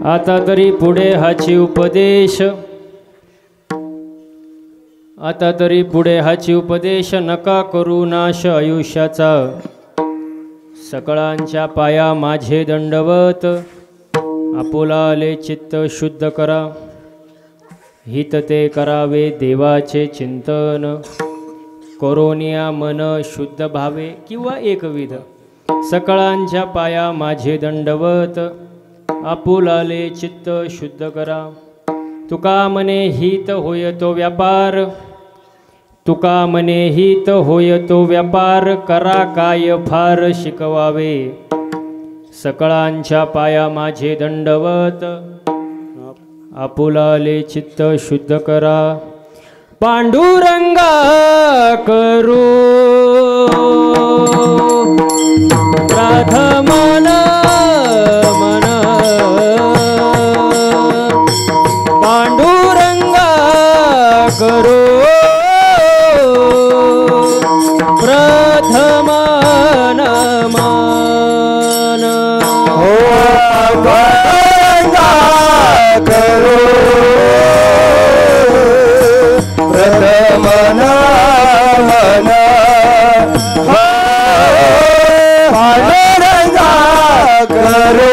आता तरी पुढे हाची उपदेश, आता तरी पुढे हाची उपदेश, नका करू नाश आयुष्याचा, सकळांच्या पाया माझे दंडवत, आपुला आले चित्त शुद्ध करा, हित ते करावे देवाचे चिंतन, करोनिया मन शुद्ध भावे किंवा एकविध, सकळांच्या पाया माझे दंडवत, आपुलाले चित्त शुद्ध करा, तुका मने हित होय तो व्यापार, तुका मने हित होय तो व्यापार, करा काय फार शिकवावे, सकळांच्या पाया माझे दंडवत, आपुलाले चित्त शुद्ध करा, पांडुरंगा करू प्रथमन मन, पांडुरंगा करू प्रथमन मन, हो पांडुरंगा करू प्रथमन मन, हो पांडुरंगा करू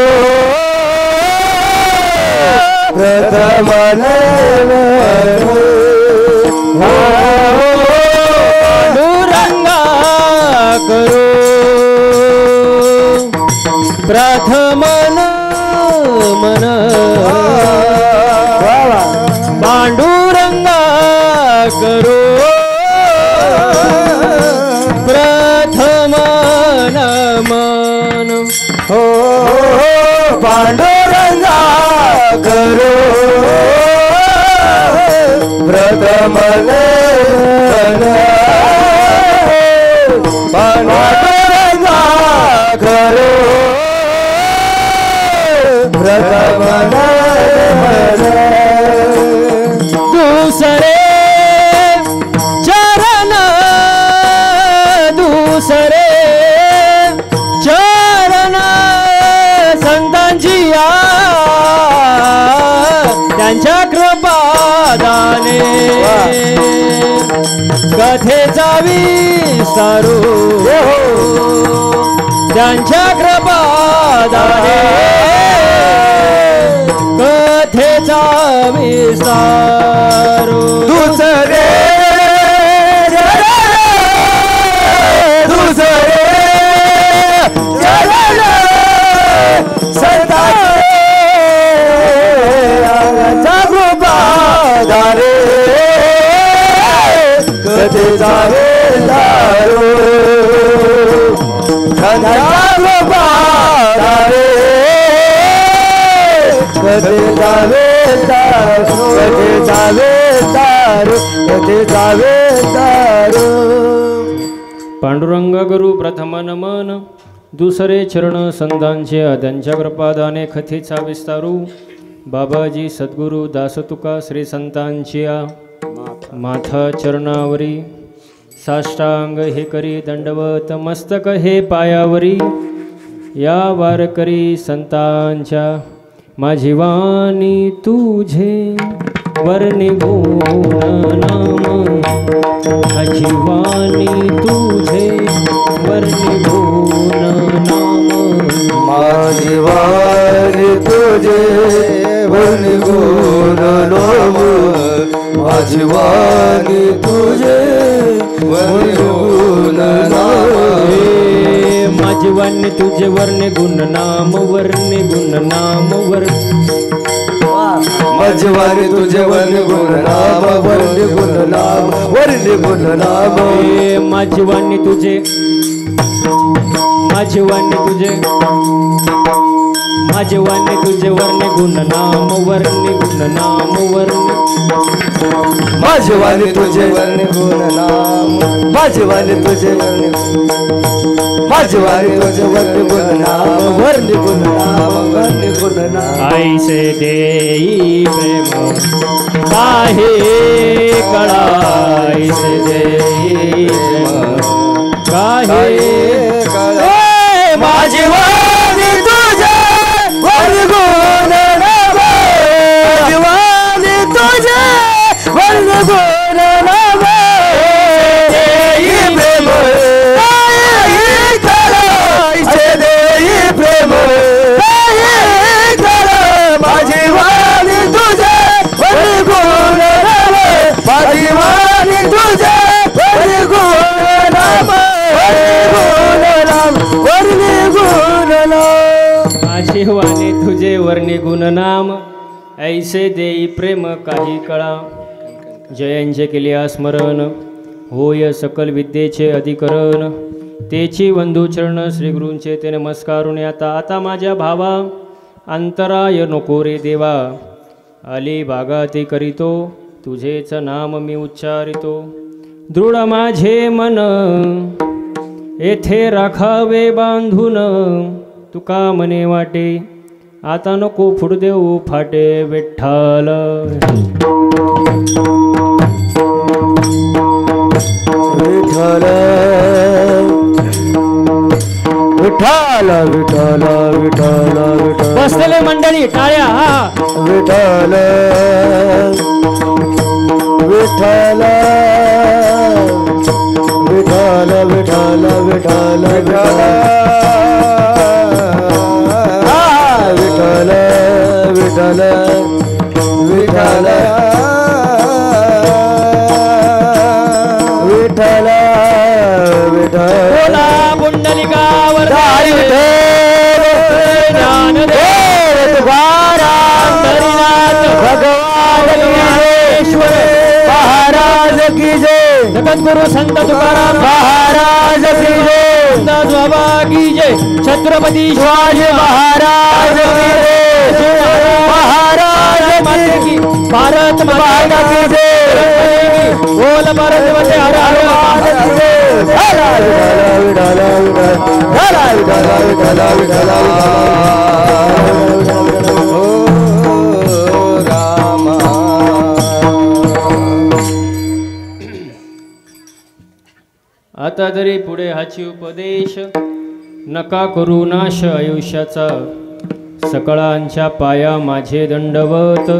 प्रथमन मन, हो पांडुरंगा करू प्रथमन मन, पांडुरंगा करू प्रथमन मन, हो पांडुरंगा करू प्रथमन मन, पांडुरंगा करू प्रथमन मन, दूसरे चरण, दूसरे चरण संतांची या, त्यांच्या कृपादाने कथेचा विस्तारू, त्यांच्या कृपादाने कथेचा विस्तारू, दुसरे दुसरे चरण संतांच्या कृपादाने कथेचा विस्तारू, त्यांच्या कृपादाने कथेचा विस्तारू, कथेचा विस्तारू, कथेचा विस्तारू, पांडुरंग गुरु प्रथमन मन, दुसरे चरण संतांचे त्यांच्या कृपादाने कथेचा विस्तारू, बाबाजी सद्गुरु दासतुका श्री संतांच्या माथा चरणावरी, साष्टांग हे करी दंडवत, मस्तक हे पायावरी, या वारकरी संतांच्या माझी वाणी तुझे वर्णी गुण नाम, माझी वाणी तुझे वर्णी गुण नाम, माझी वाणी तुझे वर्णी गुण नाम, माझी वाणी तुझे वर्णी गुण नाम, माझी वाणी तुझे वर्णी गुण नाम, वर्णी गुण नाम, माझी वाणी तुझे वर्णी गुण नाम, वर्णी गुण नाम, वर्णी गुण नाम, माझी वाणी तुझे, माझी वाणी तुझे, माझी वाणी तुझे वर्णी गुण नाम, वर्णी गुण नाम, माझी वाणी तुझे वर्णी गुण नाम, माझी वाणी तुझे वर्णी, माझी वाणी तुझे वर्णी गुण नाम, वर्णी गुण नाम, वर्णी गुण नाम, ऐसे देई प्रेम काहे कळा, ऐसे देई प्रेम काहे कळा, माझी वाणी तुझे वर्णी गुण नाम, तुझे वर्णी गुणनाम ऐसे देई प्रेम काही कळा. जयांचे केले स्मरण होय सकल विद्येचे अधिकरण. तेची वंदू चरण श्री गुरूंचे ते नमस्कारून आता. आता माझ्या भावा अंतराय नको रे देवा. आली बागाती करीतो तुझेच नाम मी उच्चारितो. दृढ माझे मन येथे राखावे बांधून. तुका मने वाटे आता नको फुडदेऊ फाटे विठ्ठल. विठ्ठल विठ्ठल विठ्ठल विठ्ठल विठ्ठल. बसलेले मंडळी टाळ्या. हा विठ्ठल विठ्ठल विठ्ठल विठ्ठल विठ्ठल विठ्ठल. विठ्ठल विठ्ठल विठ्ठल विठ्ठल विठ्ठल. बोला पुंडलिकावर ज्ञानदेव तुकाराम हरिनाथ भगवान ज्ञानेश्वर महाराज की जय. जगद्गुरु संत तुकाराम महाराज की जय. बाबा की जय. छत्रपती शिवाजी महाराज की जय. महाराज माते की. भारत माता की जय. बोल भारत वंदे हर हर महादेव. विठ्ठल विठ्ठल विठ्ठल विठ्ठल विठ्ठल राम. आता तरी पुढे हाची उपदेश. नका करू नाश आयुष्याचा. सकळांच्या पाया माझे दंडवत.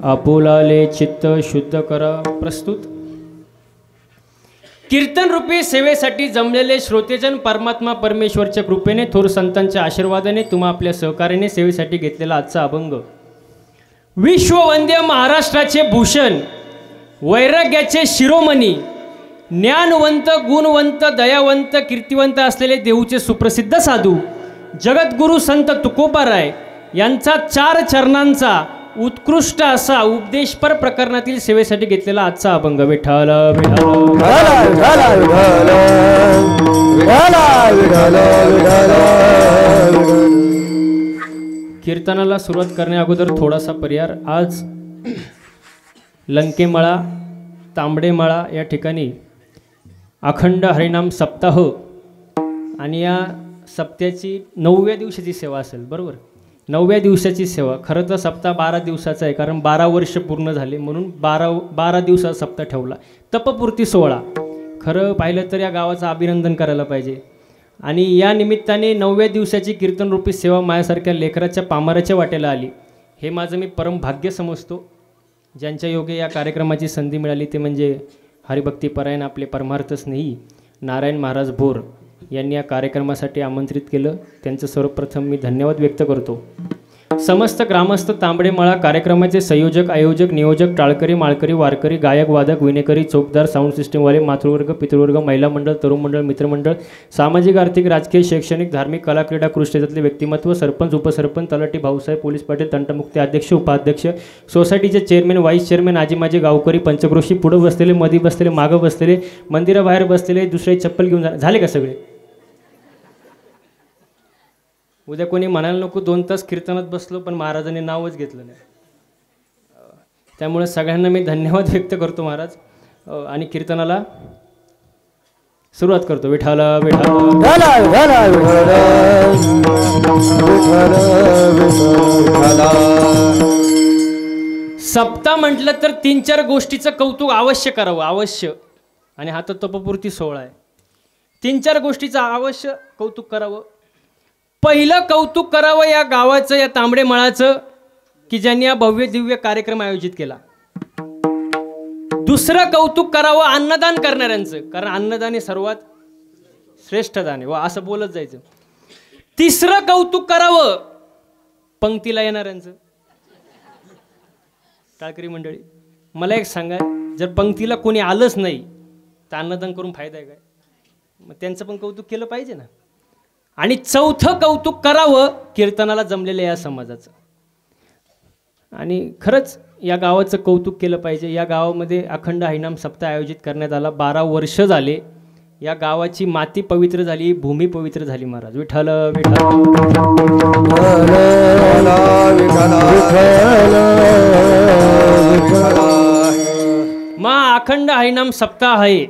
आपुलाले चित्त शुद्ध करा. प्रस्तुत कीर्तन रूपी सेवेसाठी जमलेले श्रोतेजन परमात्मा परमेश्वरच्या कृपेने थोर संतांच्या आशीर्वादाने तुम्हा आपल्या सहकार्याने सेवेसाठी घेतलेला आजचा अभंग. विश्ववंद्य महाराष्ट्राचे भूषण, वैराग्याचे शिरोमणी, ज्ञानवंत गुणवंत दयावंत कीर्तिवंत असलेले देऊचे सुप्रसिद्ध साधू जगद्गुरु संत तुकोबाराय यांचा 4 चरणांचा उत्कृष्ट असा उपदेशपर प्रकरणातील सेवेसाठी घेतलेला आजचा अभंग. विठ्ठल कीर्तनाला सुरुवात करण्या अगोदर थोडासा पर्याय. आज लंकेमळा तांबडेमळा या ठिकाणी अखंड हरिनाम सप्ताह आणि या सप्त्याची 9व्या दिवसाची सेवा असेल. बरोबर, 9व्या दिवसाची सेवा. खरं तर सप्ताह 12 दिवसाचा आहे, कारण 12 वर्ष पूर्ण झाले म्हणून 12 दिवसाचा सप्ताह ठेवला. तपपूर्ती सोहळा खरं पाहिलं तर या गावाचं अभिनंदन करायला पाहिजे. आणि या निमित्ताने 9व्या दिवसाची कीर्तनरूपी सेवा माझ्यासारख्या लेकराच्या पामाराच्या वाटेला आली. हे माझं मी परम भाग्य समजतो. ज्यांच्या योगे या कार्यक्रमाची संधी मिळाली ते म्हणजे हरिभक्तीपरायण आपले परमार्थ स्नेही नारायण महाराज भोर यांनी या कार्यक्रमासाठी आमंत्रित केलं. त्यांचं सर्वप्रथम मी धन्यवाद व्यक्त करतो. समस्त ग्रामस्थ तांबडेमळा कार्यक्रमाचे संयोजक आयोजक नियोजक टाळकरी माळकरी वारकरी गायक वादक विनेकरी चौकदार साऊंड सिस्टीमवाले मातृवर्ग पितृवर्ग महिला मंडळ तरुण मंडळ मित्रमंडळ सामाजिक आर्थिक राजकीय शैक्षणिक धार्मिक कला क्रीडा कृषी क्षेत्रातले व्यक्तिमत्व सरपंच उपसरपंच तलाठी भाऊसाहेब पोलीस पाटील तंटमुक्ती अध्यक्ष उपाध्यक्ष सोसायटीचे चेअरमॅन व्हाईस चेअरमॅन आजी माझे गावकरी पंचक्रोशी पुढं बसलेले मध्ये बसलेले मागं बसलेले मंदिराबाहेर बसलेले दुसरे चप्पल घेऊन झाले का सगळे. उद्या कोणी म्हणायला नको 2 तास कीर्तनात बसलो पण महाराजांनी नावच घेतलं नाही. त्यामुळे सगळ्यांना मी धन्यवाद व्यक्त करतो महाराज. आणि कीर्तनाला सुरुवात करतो. विठ्ठल सप्ताह म्हटलं तर 3-4 गोष्टीचं कौतुक अवश्य करावं, अवश्य. आणि हा तर तपपूर्ती सोहळा आहे. 3-4 गोष्टीचं अवश्य कौतुक करावं. पहिलं कौतुक करावं या गावाचं, या तांबडेमळाचं, की ज्यांनी हा भव्य दिव्य कार्यक्रम आयोजित केला. दुसरं कौतुक करावं अन्नदान करणाऱ्यांचं, कारण अन्नदान हे सर्वात श्रेष्ठ दान आहे व असं बोलत जायचं. तिसरं कौतुक करावं पंक्तीला येणाऱ्यांचं. टाळकरी मंडळी मला एक सांगा, जर पंक्तीला कोणी आलंच नाही तर अन्नदान करून फायदा आहे काय? मग त्यांचं पण कौतुक केलं पाहिजे ना. आणि चौथं कौतुक करावं कीर्तनाला जमलेलं या समाजाचं. आणि खरंच या गावाचं कौतुक केलं पाहिजे. या गावामध्ये अखंड हरिनाम सप्ताह आयोजित करण्यात आला. 12 वर्ष झाले. या गावाची माती पवित्र झाली, भूमी पवित्र झाली. महाराज विठ्ठल विठ्ठल मग अखंड हरिनाम सप्ताह आहे.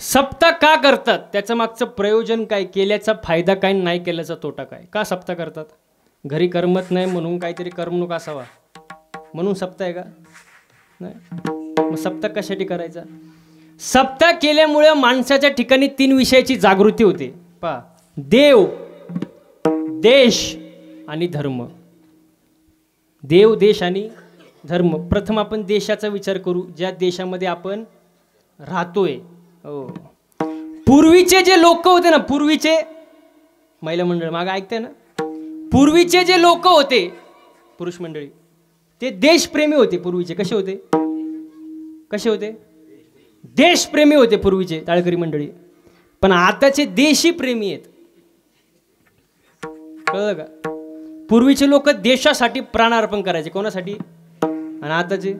सप्ताह का करतात, त्याचं मागचं प्रयोजन काय, केल्याचा फायदा काय, नाही केल्याचा तोटा काय, का सप्ताह करतात? घरी करमत नाही म्हणून काहीतरी करमणूक असावा म्हणून सप्ताह आहे का? नाही. मग सप्ताह कशासाठी करायचा? सप्ताह केल्यामुळे माणसाच्या ठिकाणी 3 विषयाची जागृती होते. पहा, देव, देश आणि धर्म. देव, देश आणि धर्म. प्रथम आपण देशाचा विचार करू, ज्या देशामध्ये आपण राहतोय. हो, पूर्वीचे जे लोक होते ना, पूर्वीचे महिला मंडळ मागे ऐकते ना, पूर्वीचे जे लोक होते पुरुष मंडळी, ते देशप्रेमी होते. पूर्वीचे कसे होते? कसे होते? देशप्रेमी होते पूर्वीचे टाळकरी मंडळी. पण आताचे देशी प्रेमी आहेत. कळलं का? पूर्वीचे लोक देशासाठी प्राणार्पण करायचे. कोणासाठी? आणि आताचे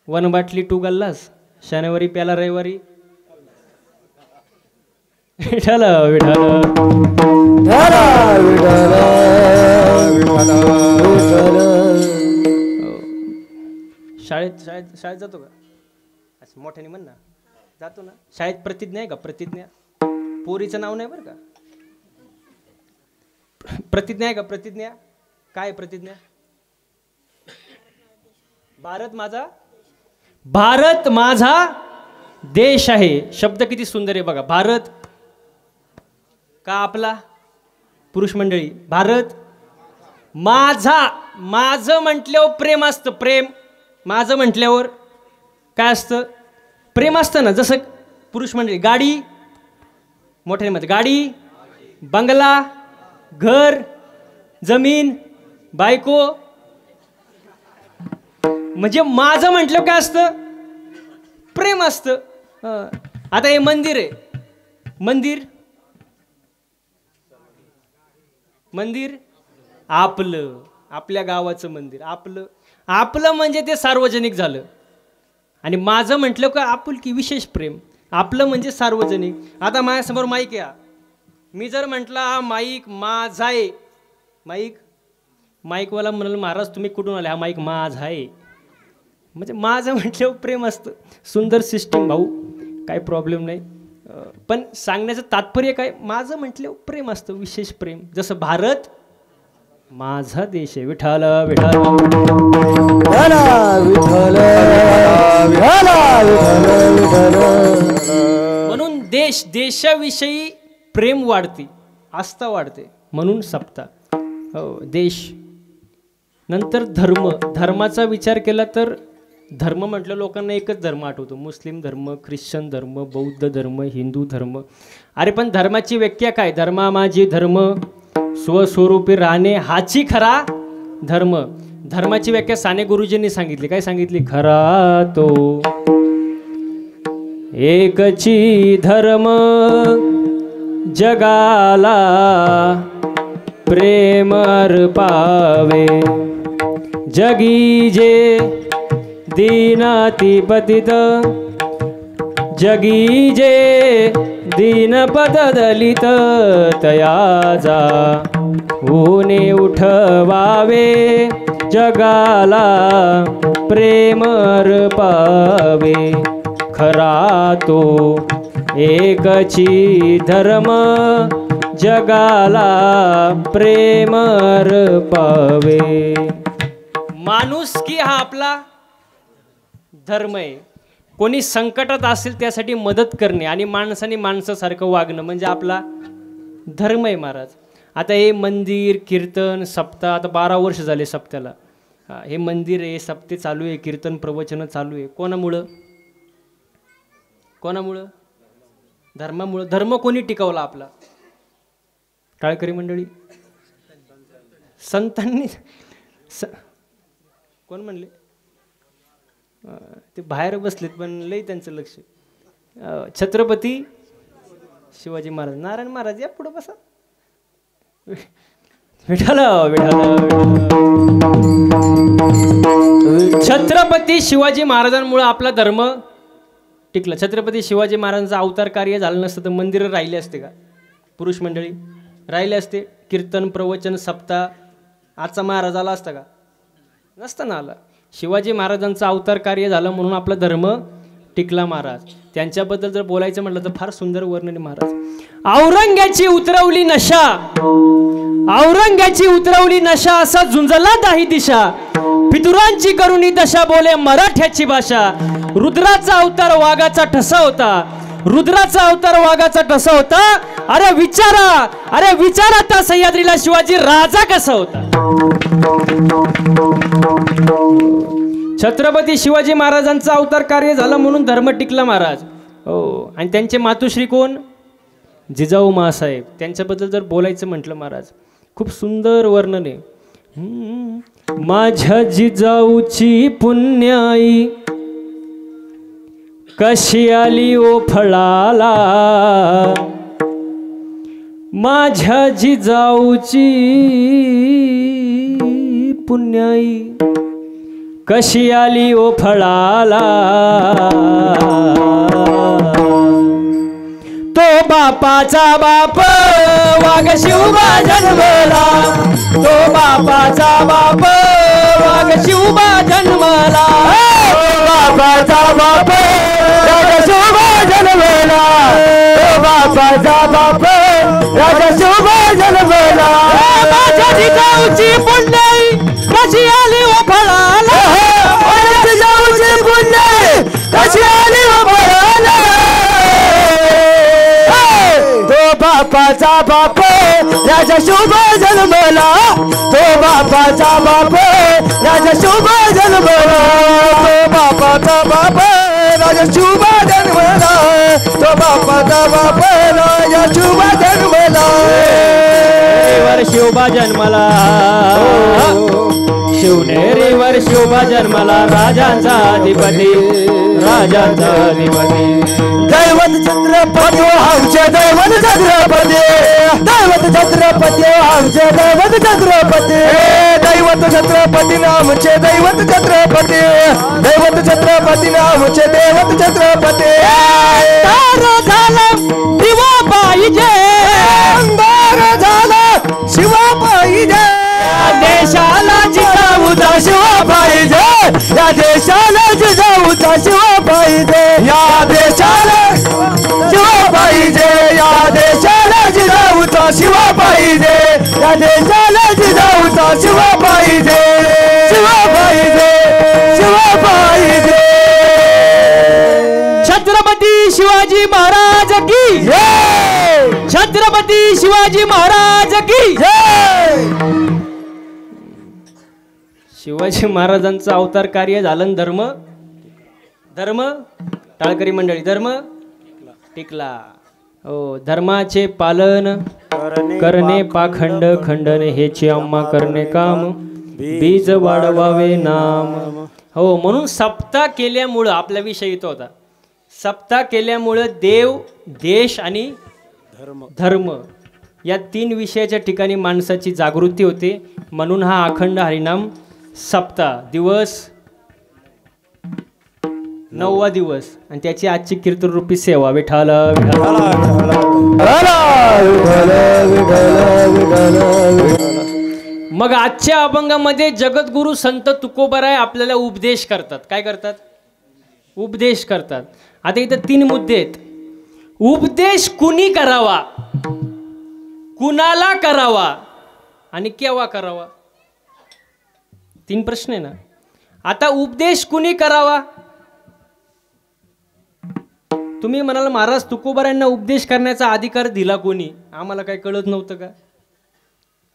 वन बाटली 2 गल्लास, शनिवारी प्याला रविवारी. विठाल विठाल शाळेत शाळेत शाळेत जातो का? असं मोठ्याने म्हण ना. जातो ना शाळेत. प्रतिज्ञा आहे का? प्रतिज्ञा. पोरीचं नाव नाही बरं का. प्रतिज्ञा आहे का? प्रतिज्ञा काय? प्रतिज्ञा. भारत माझा, भारत माझा देश आहे. शब्द किती सुंदर आहे बघा. भारत का आपला? पुरुष मंडळी, भारत माझा. माझं म्हटल्यावर प्रेम असतं. प्रेम. माझं म्हटल्यावर काय असतं? प्रेम असतं ना. जसं पुरुष मंडळी, गाडी, मोठ्या मध्ये गाडी, बंगला, घर, जमीन, बायको. म्हणजे माझं म्हटलं काय असतं? प्रेम असतं. आता हे मंदिर आहे. मंदिर, मंदिर आपलं, आपल्या गावाचं मंदिर आपलं. आपलं म्हणजे ते सार्वजनिक झालं. आणि माझं म्हटलं का आपुलकी, विशेष प्रेम. आपलं म्हणजे सार्वजनिक. आता माझ्यासमोर माईक या, मी जर म्हटलं हा माईक माझा आहे, माईक, माईकवाला म्हणाल महाराज तुम्ही कुठून आले? हा माईक माझा आहे. म्हणजे माझं म्हटल्यावर प्रेम असतं. सुंदर सिस्टीम भाऊ, काही प्रॉब्लेम नाही. पण सांगण्याचं तात्पर्य काय? माझं म्हटल्यावर प्रेम असतं, विशेष प्रेम. जसं भारत माझा देश आहे. विठाल विठाल म्हणून देश, देशाविषयी प्रेम वाढते, आस्था वाढते. म्हणून सप्ताह. हो, देश. नंतर धर्म. धर्माचा विचार केला तर धर्म म्हटलं लोकांना एकच धर्म आठवतो. मुस्लिम धर्म, ख्रिश्चन धर्म, बौद्ध धर्म, हिंदू धर्म. अरे पण धर्माची व्याख्या काय? धर्मा माझी धर्म, स्वस्वरूपी राहणे हाची खरा धर्म. धर्माची व्याख्या साने गुरुजींनी सांगितली. काय सांगितली? खरा तो एकची धर्म, जगाला प्रेम अर्पावे. जगी जे दीनाति पतित, जगी जे दीनपद दलित, तयाचा ऊने उठवावे. जगाला प्रेम अर्पावे. खरा तो एकची धर्म, जगाला प्रेम अर्पावे. माणुसकी हा आपला धर्म आहे. कोणी संकटात असेल त्यासाठी मदत करणे आणि माणसाने माणसासारखं वागणं म्हणजे आपला धर्म आहे महाराज. आता हे मंदिर, कीर्तन, सप्ताह, आता 12 वर्ष झाले सप्त्याला. हे मंदिर आहे, सप्ते चालू आहे, कीर्तन प्रवचन चालू आहे. कोणामुळं? कोणामुळं? धर्मामुळं. धर्म कोणी टिकवला आपला? टाळकरी मंडळी, संतांनी. कोण म्हणले? ते बाहेर बसलेत पण लई त्यांचं लक्ष. छत्रपती शिवाजी महाराज. नारायण महाराज या पुढे बसा. विठाल विठाल. छत्रपती शिवाजी महाराजांमुळे आपला धर्म टिकला. छत्रपती शिवाजी महाराजांचा अवतार कार्य झालं नसतं तर मंदिरं राहिले असते का? पुरुष मंडळी राहिले असते. कीर्तन प्रवचन सप्ताह आजचा महाराज आला असता का? नसता ना आला. शिवाजी महाराजांचं अवतार कार्य झालं म्हणून आपला धर्म टिकला महाराज. त्यांच्याबद्दल जर बोलायचं म्हटलं तर फार सुंदर वर्णन महाराज. औरंग्याची उतरवली नशा, औरंग्याची उतरवली नशा, असा झुंजला दाही दिशा, पितुरांची करुणी दशा, बोले मराठ्याची भाषा. रुद्राचा अवतार वाघाचा ठसा होता, रुद्राचा अवतार वाघाचा ठसा होता. अरे विचारा त्या सह्याद्रीला शिवाजी राजा कसा होता. छत्रपती शिवाजी महाराजांचा अवतार कार्य झालं म्हणून धर्म टिकला महाराज. हो. आणि त्यांचे मातोश्री कोण? जिजाऊ मासाहेब. त्यांच्याबद्दल जर बोलायचं म्हटलं महाराज खूप सुंदर वर्णन आहे. माझ्या जिजाऊची पुण्याई कशी आली ओ फळाला, माझ्या जिजाऊची पुण्याई कशी आली ओ फळाला. तो बापाचा बाप वाघ शिवबा जन्मला, तो बापाचा बाप वाघ शिवबा जन्मला, बापाचा बाप राजा शिवबा जन्मला, तो बापाचा बाप राजा शिवबा जन्मला. माझ्या जिजाऊची पुण्याई कशी आली ओ फळाला, माझ्या जिजाऊची पुण्याई कशी आली ओ फळाला. तो बापाचा बाप राजा शिवबा जन्मला, तो बापाचा बाप राजा शिवबा जन्मला, तो बापाचा बाप राजा शिवबा जन्मला, तो बापाचा बाप राजा शिवबा जन्मला. वर शिवबा जन्मला, शिवनेरीवर शिवबा जन्मला, राजांचा अधिपती, राजांचा अधिपती. दैवत छत्रपती आमचे दैवत छत्रपती, दैवत छत्रपती आमचे दैवत छत्रपती, दैवत छत्रपती नामचे दैवत छत्रपती, दैवत छत्रपती नामचे दैवत छत्रपती. अंधार झाला शिवा पाहिजे, अंधार झाला शिवा पाहिजे, देशाला जिजाऊचा शिवा पाहिजे, या देशाला जिजाऊचा शिवा पाहिजे, या देशाला शिवा पाहिजे, या देशाला जिजाऊचा शिवा पाहिजे, या देशाला जिजाऊचा शिवा पाहिजे, शिवा पाहिजे, शिवा पाहिजे. छत्रपती शिवाजी महाराज की जय, छत्रपती शिवाजी महाराज की जय. शिवाजी महाराजांचं अवतार कार्य झालं. धर्म धर्म टाळकरी मंडळी धर्म टिकला. हो. धर्माचे पालन करणे पाखंड खंडन हेचे आम्हा करणे काम, बीज वाढवावे नाम. हो. म्हणून सप्ताह केल्यामुळं आपला विषय येतो होता. सप्ताह केल्यामुळं देव, देश आणि धर्म या तीन विषयाच्या ठिकाणी माणसाची जागृती होते. म्हणून हा अखंड हरिनाम सप्ताह दिवस 9वा दिवस आणि त्याची आजची कीर्तनरूपी सेवा. विठाल मग आजच्या अभंगामध्ये जगद्गुरु संत तुकोबाराय आपल्याला उपदेश करतात. काय करतात? उपदेश करतात. आता इथं 3 मुद्दे आहेत. उपदेश कुणी करावा, कुणाला करावा आणि केव्हा करावा, 3 प्रश्न आहे ना. आता उपदेश कुणी करावा? तुम्ही म्हणाल महाराज तुकोबारायांना उपदेश करण्याचा अधिकार दिला कोणी? आम्हाला काय कळत नव्हतं का?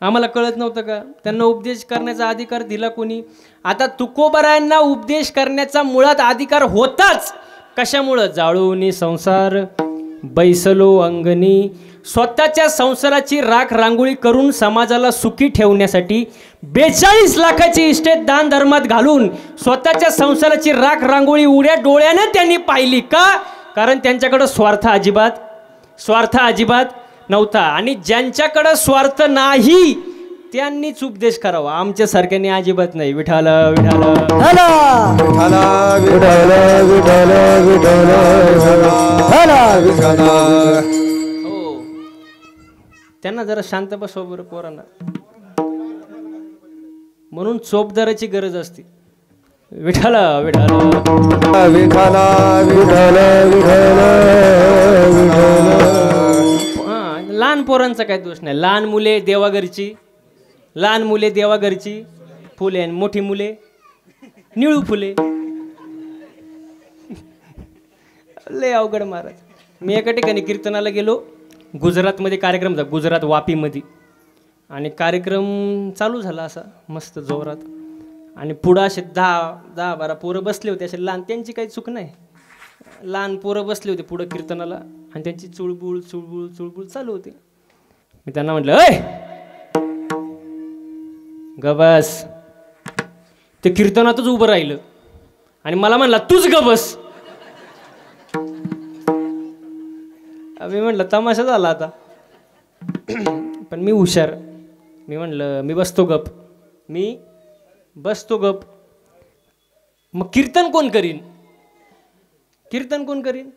आम्हाला कळत नव्हतं का? त्यांना उपदेश करण्याचा अधिकार दिला कोणी? आता तुकोबारायांना उपदेश करण्याचा मुळात अधिकार होताच. कशामुळं? जाळूनी संसार बैसलो अंगणी. स्वतःच्या संसाराची राख रांगोळी करून समाजाला सुखी ठेवण्यासाठी 42 लाखाची इस्टेट दान धर्मात घालून स्वतःच्या संसाराची राख रांगोळी उड्या डोळ्याने त्यांनी पाहिली. का? कारण त्यांच्याकडे स्वार्थ अजिबात स्वार्थ अजिबात नव्हता. आणि ज्यांच्याकडे स्वार्थ नाही त्यांनीच उपदेश करावा, आमच्यासारख्याने अजिबात नाही. विठाल विठाल हो, त्यांना जरा शांत बसवा बरं पोरांना. म्हणून चोपदाराची गरज असते. विठाल विठाल विठाल विठाल लहान पोरांचा काही दोष नाही. लहान मुले देवाघरची, लहान मुले देवाघरची फुले आणि मोठी मुले निळू फुले. लय अवघड महाराज. मी एका ठिकाणी कीर्तनाला गेलो, गुजरातमध्ये कार्यक्रम होता, गुजरात वापीमध्ये. आणि कार्यक्रम चालू झाला असा मस्त जोरात. आणि पुढं असे 10-12 पोरं बसले होते, असे लहान, त्यांची काही चूक नाही. लहान पोरं बसले होते पुढं कीर्तनाला आणि त्यांची चुळबुळ चुळबुळ चुळबुळ चालू होती. मी त्यांना म्हटलं, अय गबस. ते कीर्तनातच उभं राहिलं आणि मला म्हणला तूच गबस. मी म्हटलं तमाशा झाला आता. पण मी हुशार. मी म्हटलं मी बसतो गप, मी बसतो गप. मग कीर्तन कोण करीन, कीर्तन कोण करीन.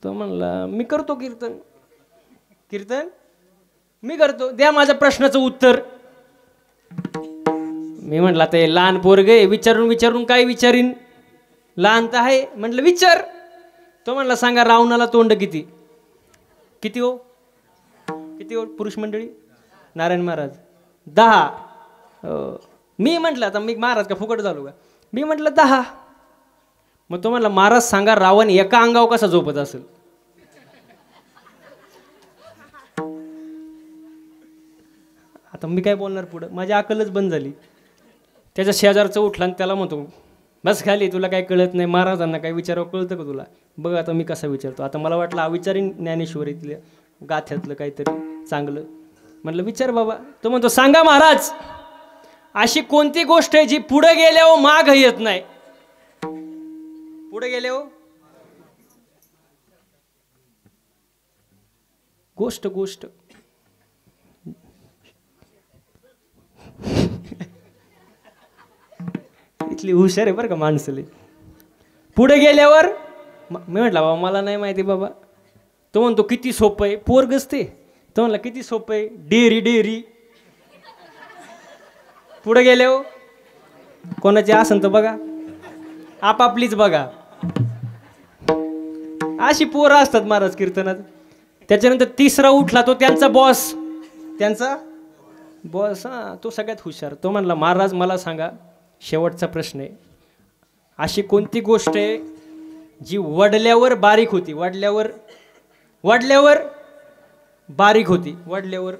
तो म्हणला मी करतो कीर्तन, कीर्तन मी करतो, द्या माझ्या प्रश्नाचं उत्तर. मी म्हटलं आता हे लहान पोरगे विचारून विचारून काय विचारीन, लहान तर आहे. म्हटलं विचार. तो म्हणला सांगा रावणाला तोंड किती, किती हो, किती हो पुरुष मंडळी. नारायण महाराज 10. मी म्हटलं आता मी महाराज का फुकट झालो का. मी म्हटलं 10. मग तो म्हणला महाराज सांगा रावण एका अंगावर कसा झोपत असेल. आता मी काय बोलणार पुढं, माझी अकलच बंद झाली. त्याच्या शेजारचं उठला आणि त्याला म्हणतो बस खाली, तुला काय कळत नाही, महाराजांना काय विचारावं कळतं का तुला. बघ आता मी कसा विचारतो. आता मला वाटलं अविचारीन ज्ञानेश्वरीतल्या गाथ्यातलं काहीतरी चांगलं. म्हटलं विचार बाबा. तो म्हणतो सांगा महाराज अशी कोणती गोष्ट आहे जी पुढे गेल्यावर माग येत नाही. पुढे गेल्यावर गोष्ट गोष्ट इथली हुशार आहे बरं का माणसले. पुढे गेल्यावर मी म्हटलं बाबा मला नाही माहिती बाबा. तो म्हणतो किती सोपं आहे, पोरगच ते. तो म्हणला किती सोपं आहे, डेअरी डेअरी. पुढे गेल्यावर कोणाची आसन तर बघा, आपापलीच बघा. अशी पोरं असतात महाराज कीर्तनात. त्याच्यानंतर तिसरा उठला तो त्यांचा बॉस, त्यांचा बॉस. हां तो सगळ्यात हुशार. तो म्हणला महाराज मला सांगा शेवटचा प्रश्न आहे, अशी कोणती गोष्ट आहे जी वडल्यावर बारीक होती, वडल्यावर बारीक होती, वडल्यावर.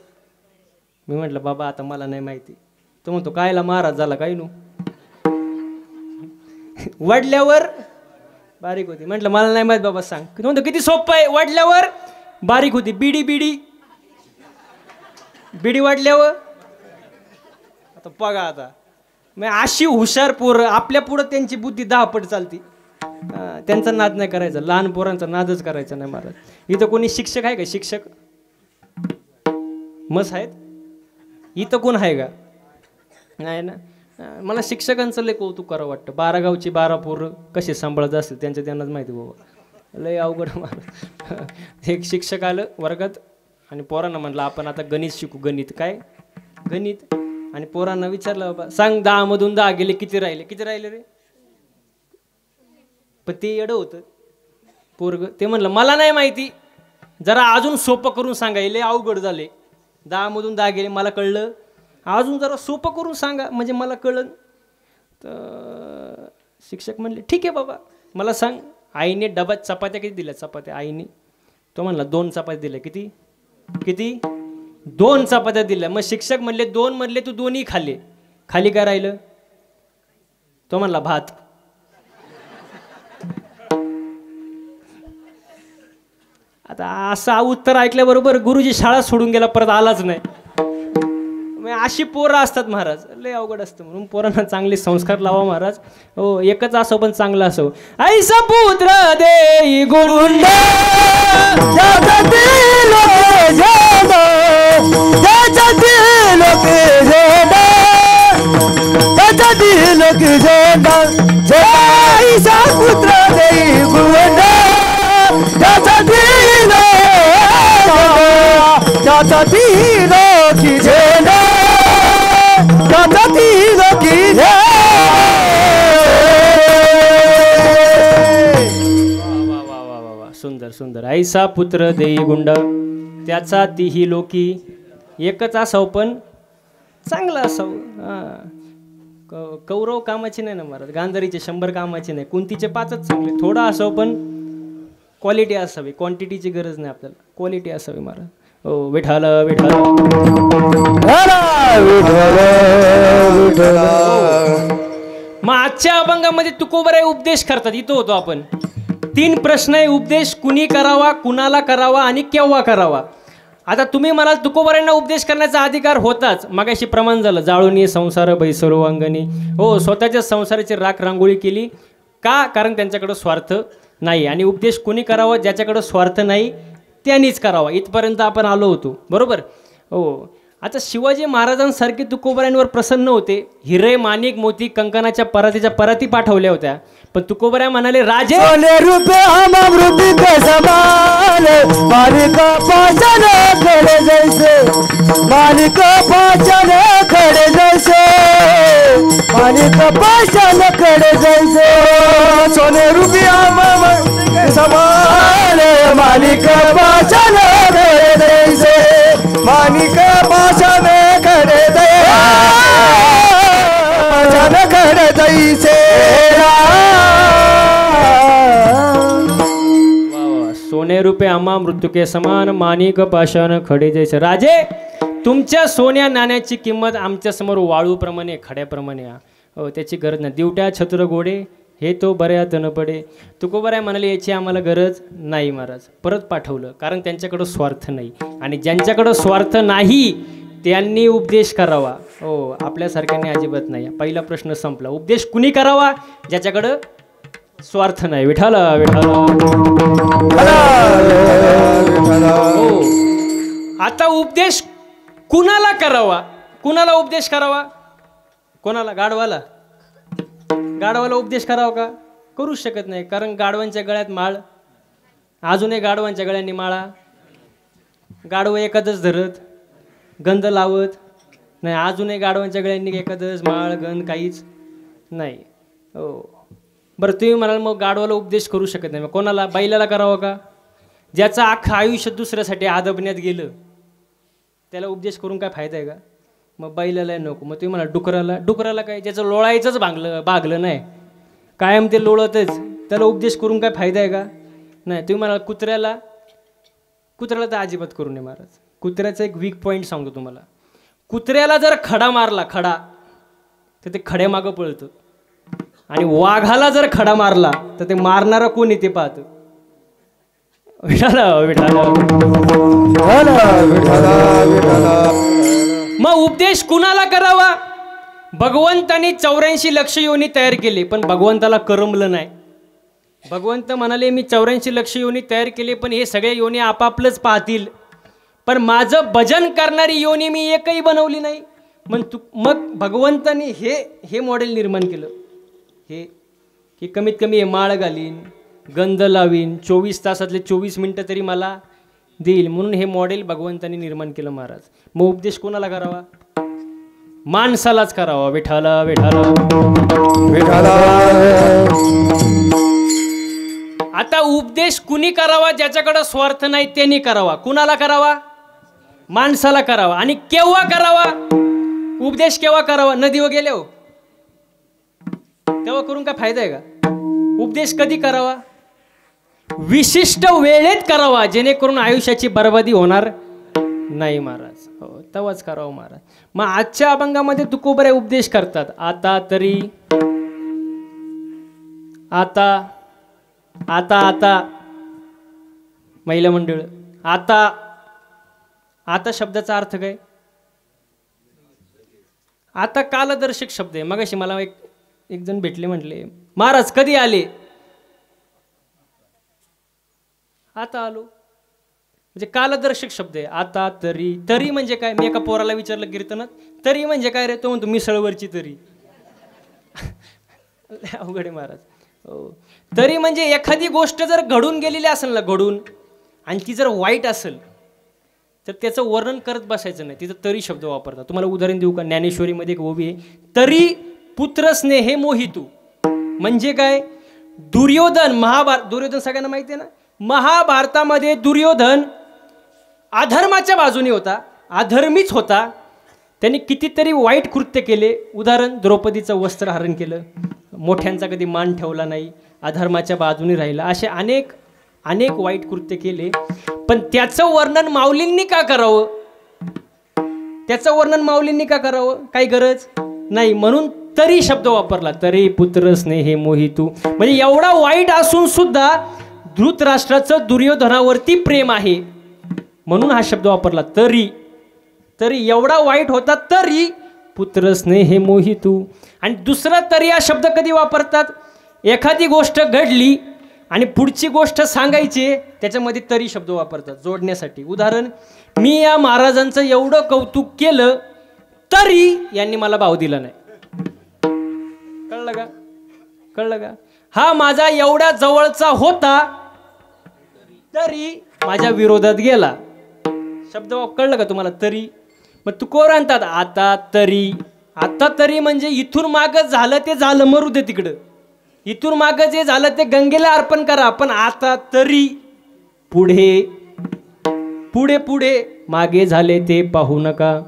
मी म्हटलं बाबा आता मला नाही माहिती. तो म्हणतो कायला महाराज झाला काय नु, वडल्यावर बारीक होती. म्हटलं मला नाही माहित बाबा सांग. तो म्हणतो किती सोपं आहे, वडल्यावर बारीक होती. बिडी बिडी बिडी वाढल्यावर. आता बघा आता मग अशी हुशार पोरं आपल्या पुढं त्यांची बुद्धी 10 पट चालती. त्यांचा नाद नाही करायचा, लहान पोरांचा नादच करायचा नाही महाराज. इथं कोणी शिक्षक आहे का, शिक्षक मस आहेत इथं कोण आहे का, नाही ना. मला शिक्षकांचं लय कौतुक करावं वाटतं. 12 गावची 12 पोरं कसे सांभाळत असतील त्यांचं त्यांनाच माहिती बाबा. लय अवघड मला. एक शिक्षक आलं वर्गात आणि पोरांना म्हटलं आपण आता गणित शिकू. गणित काय, गणित. आणि पोरांना विचारलं बाबा सांग 10 मधून 10 गेले किती राहिले, किती राहिले रे. पण ते येडं होतं पोरग. ते म्हणलं मला नाही माहिती, जरा अजून सोपं करून सांगा, लय अवघड झाले. 10 मधून 10 गेले मला कळलं, अजून जरा सोपं करून सांगा म्हणजे मला कळलं. तर शिक्षक म्हणले ठीक आहे बाबा मला सांग, आईने डब्यात चपात्या किती दिल्या, चपात्या आईने. तो म्हणला 2 चपात्या दिल्या. किती किती 2 चपात्या दिल्या. मग शिक्षक म्हणले 2 मधले तू 2ही खाल्ले, खाली काय राहिलं. तो म्हणला भात. आता असं उत्तर ऐकल्याबरोबर गुरुजी शाळा सोडून गेला, परत आलाच नाही. अशी पोरं असतात महाराज, लय अवघड असतं. म्हणून पोरांना चांगले संस्कार लावा महाराज. हो, एकच असो पण चांगला असो. ऐसा पुत्र देई गुरुंड ऐसा पुत्र देई गुरुंड त्याचा दिलो की झेंडा त्याचा दिलो की सुंदर सुंदर. ऐसा पुत्र देई गुंड त्याचा तीही लोकी. एकच असाव पण चांगला असाव. कौरव कामाची नाही ना महाराज, गांधारीचे 100 कामाची नाही, कुंतीचे 5च चांगले. थोडा असावं पण क्वालिटी असावी, क्वांटिटीची गरज नाही आपल्याला, क्वालिटी असावी महाराज. हो, विठाल विठाल. मग आजच्या अभंगामध्ये तुकोबराय उपदेश करतात. इथं होतो आपण. 3 प्रश्न आहे. उपदेश कुणी करावा, कुणाला करावा आणि केव्हा करावा. आता तुम्ही म्हणाल तुकोबरायांना उपदेश करण्याचा अधिकार होताच. मगाशी प्रमाण झालं, जाळूनी संसार बैसरो अंगणी. हो, स्वतःच्या संसाराची राख रांगोळी केली का? कारण त्यांच्याकडं स्वार्थ नाही. आणि उपदेश कुणी करावा, ज्याच्याकडं स्वार्थ नाही त्यांनीच करावा. इथपर्यंत आपण आलो होतो, बरोबर. हो, आता शिवाजी महाराजांसारखे तुकोबरायांवर प्रसन्न होते. हिरे माणिक मोती कंकणाच्या परातीच्या पराती पाठवल्या होत्या, पण तुकोबराय म्हणाले, राजे रुपये अमृती समान मालिक पाचन खडे जैसे मालिक पाचन खडे जैसे मालिक पाचन खडे जैसे सोने रुपये अमृती समान मालिक पाचन खडे जैसे मालिक पाचन खडे पाचन खडे जैसे. सोने रुपये आम्हा मृत्यू के समान माणिक पाषाण खडे जैसे. राजे, तुमच्या सोन्या नाण्याची किंमत आमच्या समोर वाळूप्रमाणे खड्याप्रमाणे. हो, त्याची गरज नाही. दिवट्या छत्र गोडे हे तो बऱ्यात न पडे. तुकोबराय म्हणाले, याची आम्हाला गरज नाही महाराज. परत पाठवलं, कारण त्यांच्याकडं स्वार्थ नाही. आणि ज्यांच्याकडं स्वार्थ नाही त्यांनी उपदेश करावा. हो, आपल्यासारख्यांनी अजिबात नाही. पहिला प्रश्न संपला. उपदेश कुणी करावा, ज्याच्याकडं स्वार्थ नाही. विठाल विठाल. हो, आता उपदेश कुणाला करावा, कुणाला उपदेश करावा, कोणाला? गाढवाला. गाढवाला उपदेश करावा का? करूच शकत नाही, कारण गाढवांच्या गळ्यात माळ. अजूनही गाढवांच्या गळ्यांनी माळा. गाढव एखादच धरत, गंध लावत नाही. अजूनही गाढवांच्या गळ्यांनी एखादच माळ गंध काहीच नाही. हो, बरं, तुम्ही म्हणाल मग गाढवाला उपदेश करू शकत नाही, मग कोणाला? बैलाला करावं का? ज्याचं अख्खं आयुष्य दुसऱ्यासाठी आदबण्यात गेलं, त्याला उपदेश करून काय फायदा आहे का? मग बैलाला नको. मग तुम्ही म्हणाल डुकराला. डुकराला काय? ज्याचं लोळायचंच भागलं नाही, कायम ते लोळतच, त्याला उपदेश करून काय फायदा आहे का? नाही. तुम्ही म्हणाल कुत्र्याला. कुत्र्याला तर अजिबात करू नये महाराज. कुत्र्याचा एक वीक पॉईंट सांगतो तुम्हाला. कुत्र्याला जर खडा मारला, खडा, तर ते खड्यामागं पळतं. आणि वाघाला जर खडा मारला तर ते मारणारा कोण येते पाहत. मग उपदेश कुणाला करावा? भगवंतानी 84 लक्ष योनी तयार केले, पण भगवंताला करमलं नाही. भगवंत म्हणाले, मी 84 लक्ष योनी तयार केले, पण हे सगळे योनी आपापलंच पाहतील, पण माझं भजन करणारी योनी मी एकही बनवली नाही. मग भगवंतानी हे मॉडेल निर्माण केलं, हे की कमीत कमी हे माळ घालीन, गंध लावीन, 24 तासातले 24 मिनटं तरी मला देईल, म्हणून हे मॉडेल भगवंतानी निर्माण केलं महाराज. मग उपदेश कोणाला करावा? माणसालाच करावा. विठाला विठाला विठाला. आता उपदेश कुणी करावा? ज्याच्याकडे स्वार्थ नाही त्यांनी करावा. कुणाला करावा? माणसाला करावा. आणि केव्हा करावा उपदेश? केव्हा करावा? नदीवर गेले हो तेव्हा करून काय फायदा आहे का? उपदेश कधी करावा? विशिष्ट वेळेत करावा, जेणेकरून आयुष्याची बर्बादी होणार नाही महाराज. हो, तेव्हाच करावं महाराज. मग आजच्या अभंगामध्ये तुकोबराय उपदेश करतात. आता तरी, आता आता आता महिला मंडळ. आता आता शब्दाचा अर्थ काय? आता कालदर्शक शब्द आहे. मगाशी मला एक जण भेटले, म्हटले महाराज कधी आले? आता आलो. म्हणजे कालदर्शक शब्द आहे. आता, तरी. तरी म्हणजे काय? मी एका पोराला विचारलं कीर्तनात, तरी म्हणजे काय रे? तो म्हणतो मिसळवरची तरी. अवघड आहे महाराज. हो, तरी म्हणजे एखादी गोष्ट जर घडून गेलेली असेल ना, घडून, आणि ती जर वाईट असेल तर त्याचं वर्णन करत बसायचं नाही, तिथं तरी शब्द वापरतात. तुम्हाला उदाहरण देऊ का? ज्ञानेश्वरीमध्ये एक ओवी आहे, तरी पुत्र स्नेहे मोहितू. म्हणजे काय? दुर्योधन, दुर्योधन सगळ्यांना माहिती आहे ना, महाभारतामध्ये दुर्योधन अधर्माच्या बाजूने होता, अधर्मीच होता. त्यांनी कितीतरी वाईट कृत्य केले. उदाहरण, द्रौपदीचं वस्त्रहरण केलं, मोठ्यांचा कधी मान ठेवला नाही, अधर्माच्या बाजूने राहिला, असे अनेक अनेक वाईट कृत्य केले. पण त्याचं वर्णन माऊलींनी का करावं? त्याचं वर्णन माऊलींनी का करावं? काही गरज नाही. म्हणून तरी शब्द वापरला, तरी पुत्र स्नेहे मोहितू. म्हणजे एवढा वाईट असून सुद्धा धृतराष्ट्राचं दुर्योधनावरती प्रेम आहे, म्हणून हा शब्द वापरला, तरी. तरी एवढा वाईट होता तरी पुत्र स्नेहे मोहितू. आणि दुसरा तरी हा शब्द कधी वापरतात? एखादी गोष्ट घडली आणि पुढची गोष्ट सांगायची, त्याच्यामध्ये तरी शब्द वापरतात जोडण्यासाठी. उदाहरण, मी या महाराजांचं एवढं कौतुक केलं तरी यांनी मला भाव दिला नाही. कळलं का? कळलं का? हा माझा एवढ्या जवळचा होता तरी माझ्या विरोधात गेला. शब्द कळलं का तुम्हाला? तरी. मग तुकोर आणतात आता तरी. आता तरी म्हणजे इथून मागं झालं ते झालं, मरू दे तिकडं. इथून मागं जे झालं ते गंगेला अर्पण करा. पण आता तरी पुढे पुढे पुढे मागे झाले ते पाहू नका,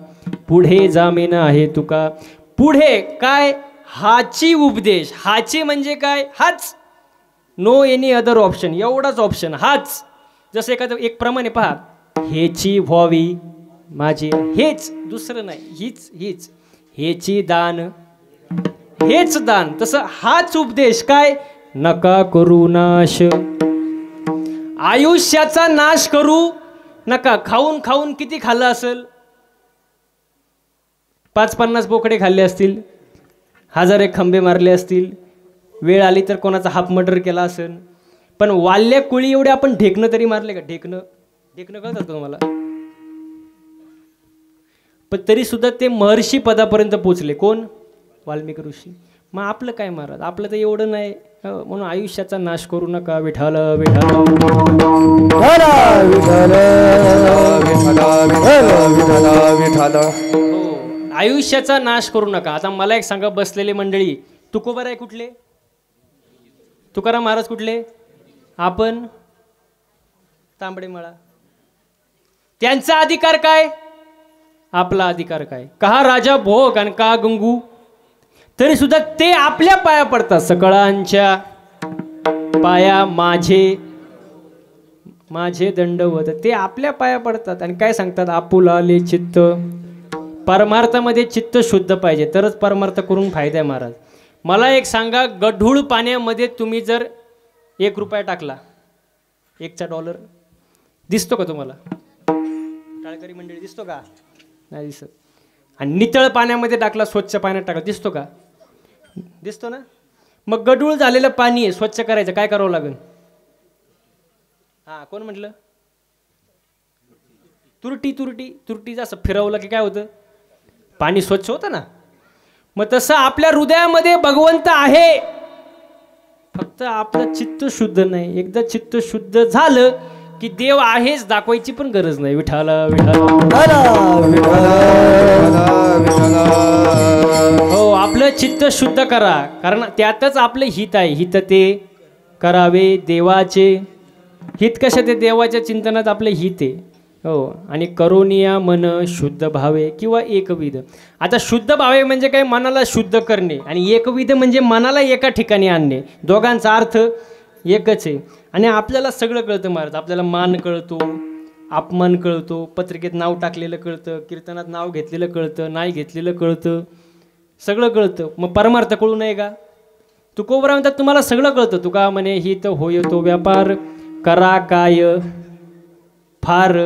पुढे जामीन आहे तुका. पुढे काय? हाची उपदेश. हाची म्हणजे काय? हाच. No any other option. एवढाच ऑप्शन, हाच. जसं एखादं एक प्रमाणे पहा, हेची व्हावी माझी, हेच, दुसरं नाही, हीच हीच. हेची दान, हेच दान. तसं हाच उपदेश. काय? नका करू नाश, आयुष्याचा नाश करू नका. खाऊन खाऊन किती खाल्लं असेल? 5-50 बोकडे खाल्ले असतील, 1000 खंबे मारले असतील, वेळ आली तर कोणाचा हाफ मर्डर केला असेल. पण वाल्ल्या कुळी एवढे आपण ढेकणं तरी मारले का? ढेकणं कळतात का तुम्हाला? पण तरी सुद्धा ते महर्षी पदापर्यंत पोचले. कोण? वाल्मिकी ऋषी. मग आपलं काय महाराज? आपलं तर एवढं नाही. म्हणून आयुष्याचा नाश करू नका. विठाल विठाल हो, आयुष्याचा नाश करू नका. आता मला एक सांगा, बसलेले मंडळी, तुकोबार आहे कुठले? तुकाराम महाराज कुठले? आपण तांबडे मळा. त्यांचा अधिकार काय? आपला अधिकार काय? कहा राजा भोग आणि का गंगू. तरी सुद्धा ते आपल्या पाया पडतात. सकळांच्या पाया माझे माझे दंडवत. ते आपल्या पाया पडतात आणि काय सांगतात? आपुलाले चित्त. परमार्थामध्ये चित्त शुद्ध पाहिजे, तरच परमार्थ करून फायदा आहे महाराज. मला एक सांगा, गढूळ पाण्यामध्ये तुम्ही जर 1 रुपया टाकला, 1चा डॉलर दिसतो का तुम्हाला? टाळकरी मंडळी दिसतो का? नाही दिसत. आणि नितळ पाण्यामध्ये टाकला, स्वच्छ पाण्यात टाकला, दिसतो का? दिसतो ना. मग गढूळ झालेलं पाणी आहे, स्वच्छ करायचं, काय करावं लागेल? हा, कोण म्हटलं? तुरटी. तुरटी तुरटी असं फिरवलं की काय होतं? पाणी स्वच्छ होतं ना. मग तसं आपल्या हृदयामध्ये भगवंत आहे, फक्त आपलं चित्त शुद्ध नाही. एकदा चित्त शुद्ध झालं की देव आहेच दाखवायची पण गरज नाही. विठाला हो, आपलं चित्त शुद्ध करा, कारण त्यातच आपलं हित आहे. हित ते करावे देवाचे. हित कशा? ते देवाच्या चिंतनात आपलं हित आहे. हो, आणि करोनिया मन शुद्ध भावे किंवा एकविध. आता शुद्ध भावे म्हणजे काय? मनाला शुद्ध करणे. आणि एकविध म्हणजे मनाला एका ठिकाणी आणणे. दोघांचा अर्थ एकच आहे. आणि आपल्याला सगळं कळतं महाराज. आपल्याला मान कळतो, अपमान कळतो, पत्रिकेत नाव टाकलेलं कळतं, कीर्तनात नाव घेतलेलं कळतं, नाही घेतलेलं कळतं, सगळं कळतं. मग परमार्थ कळू नये का? तुकोबरा म्हणतात तुम्हाला सगळं कळतं. तुका म्हणे हित होय तो व्यापार, करा काय फार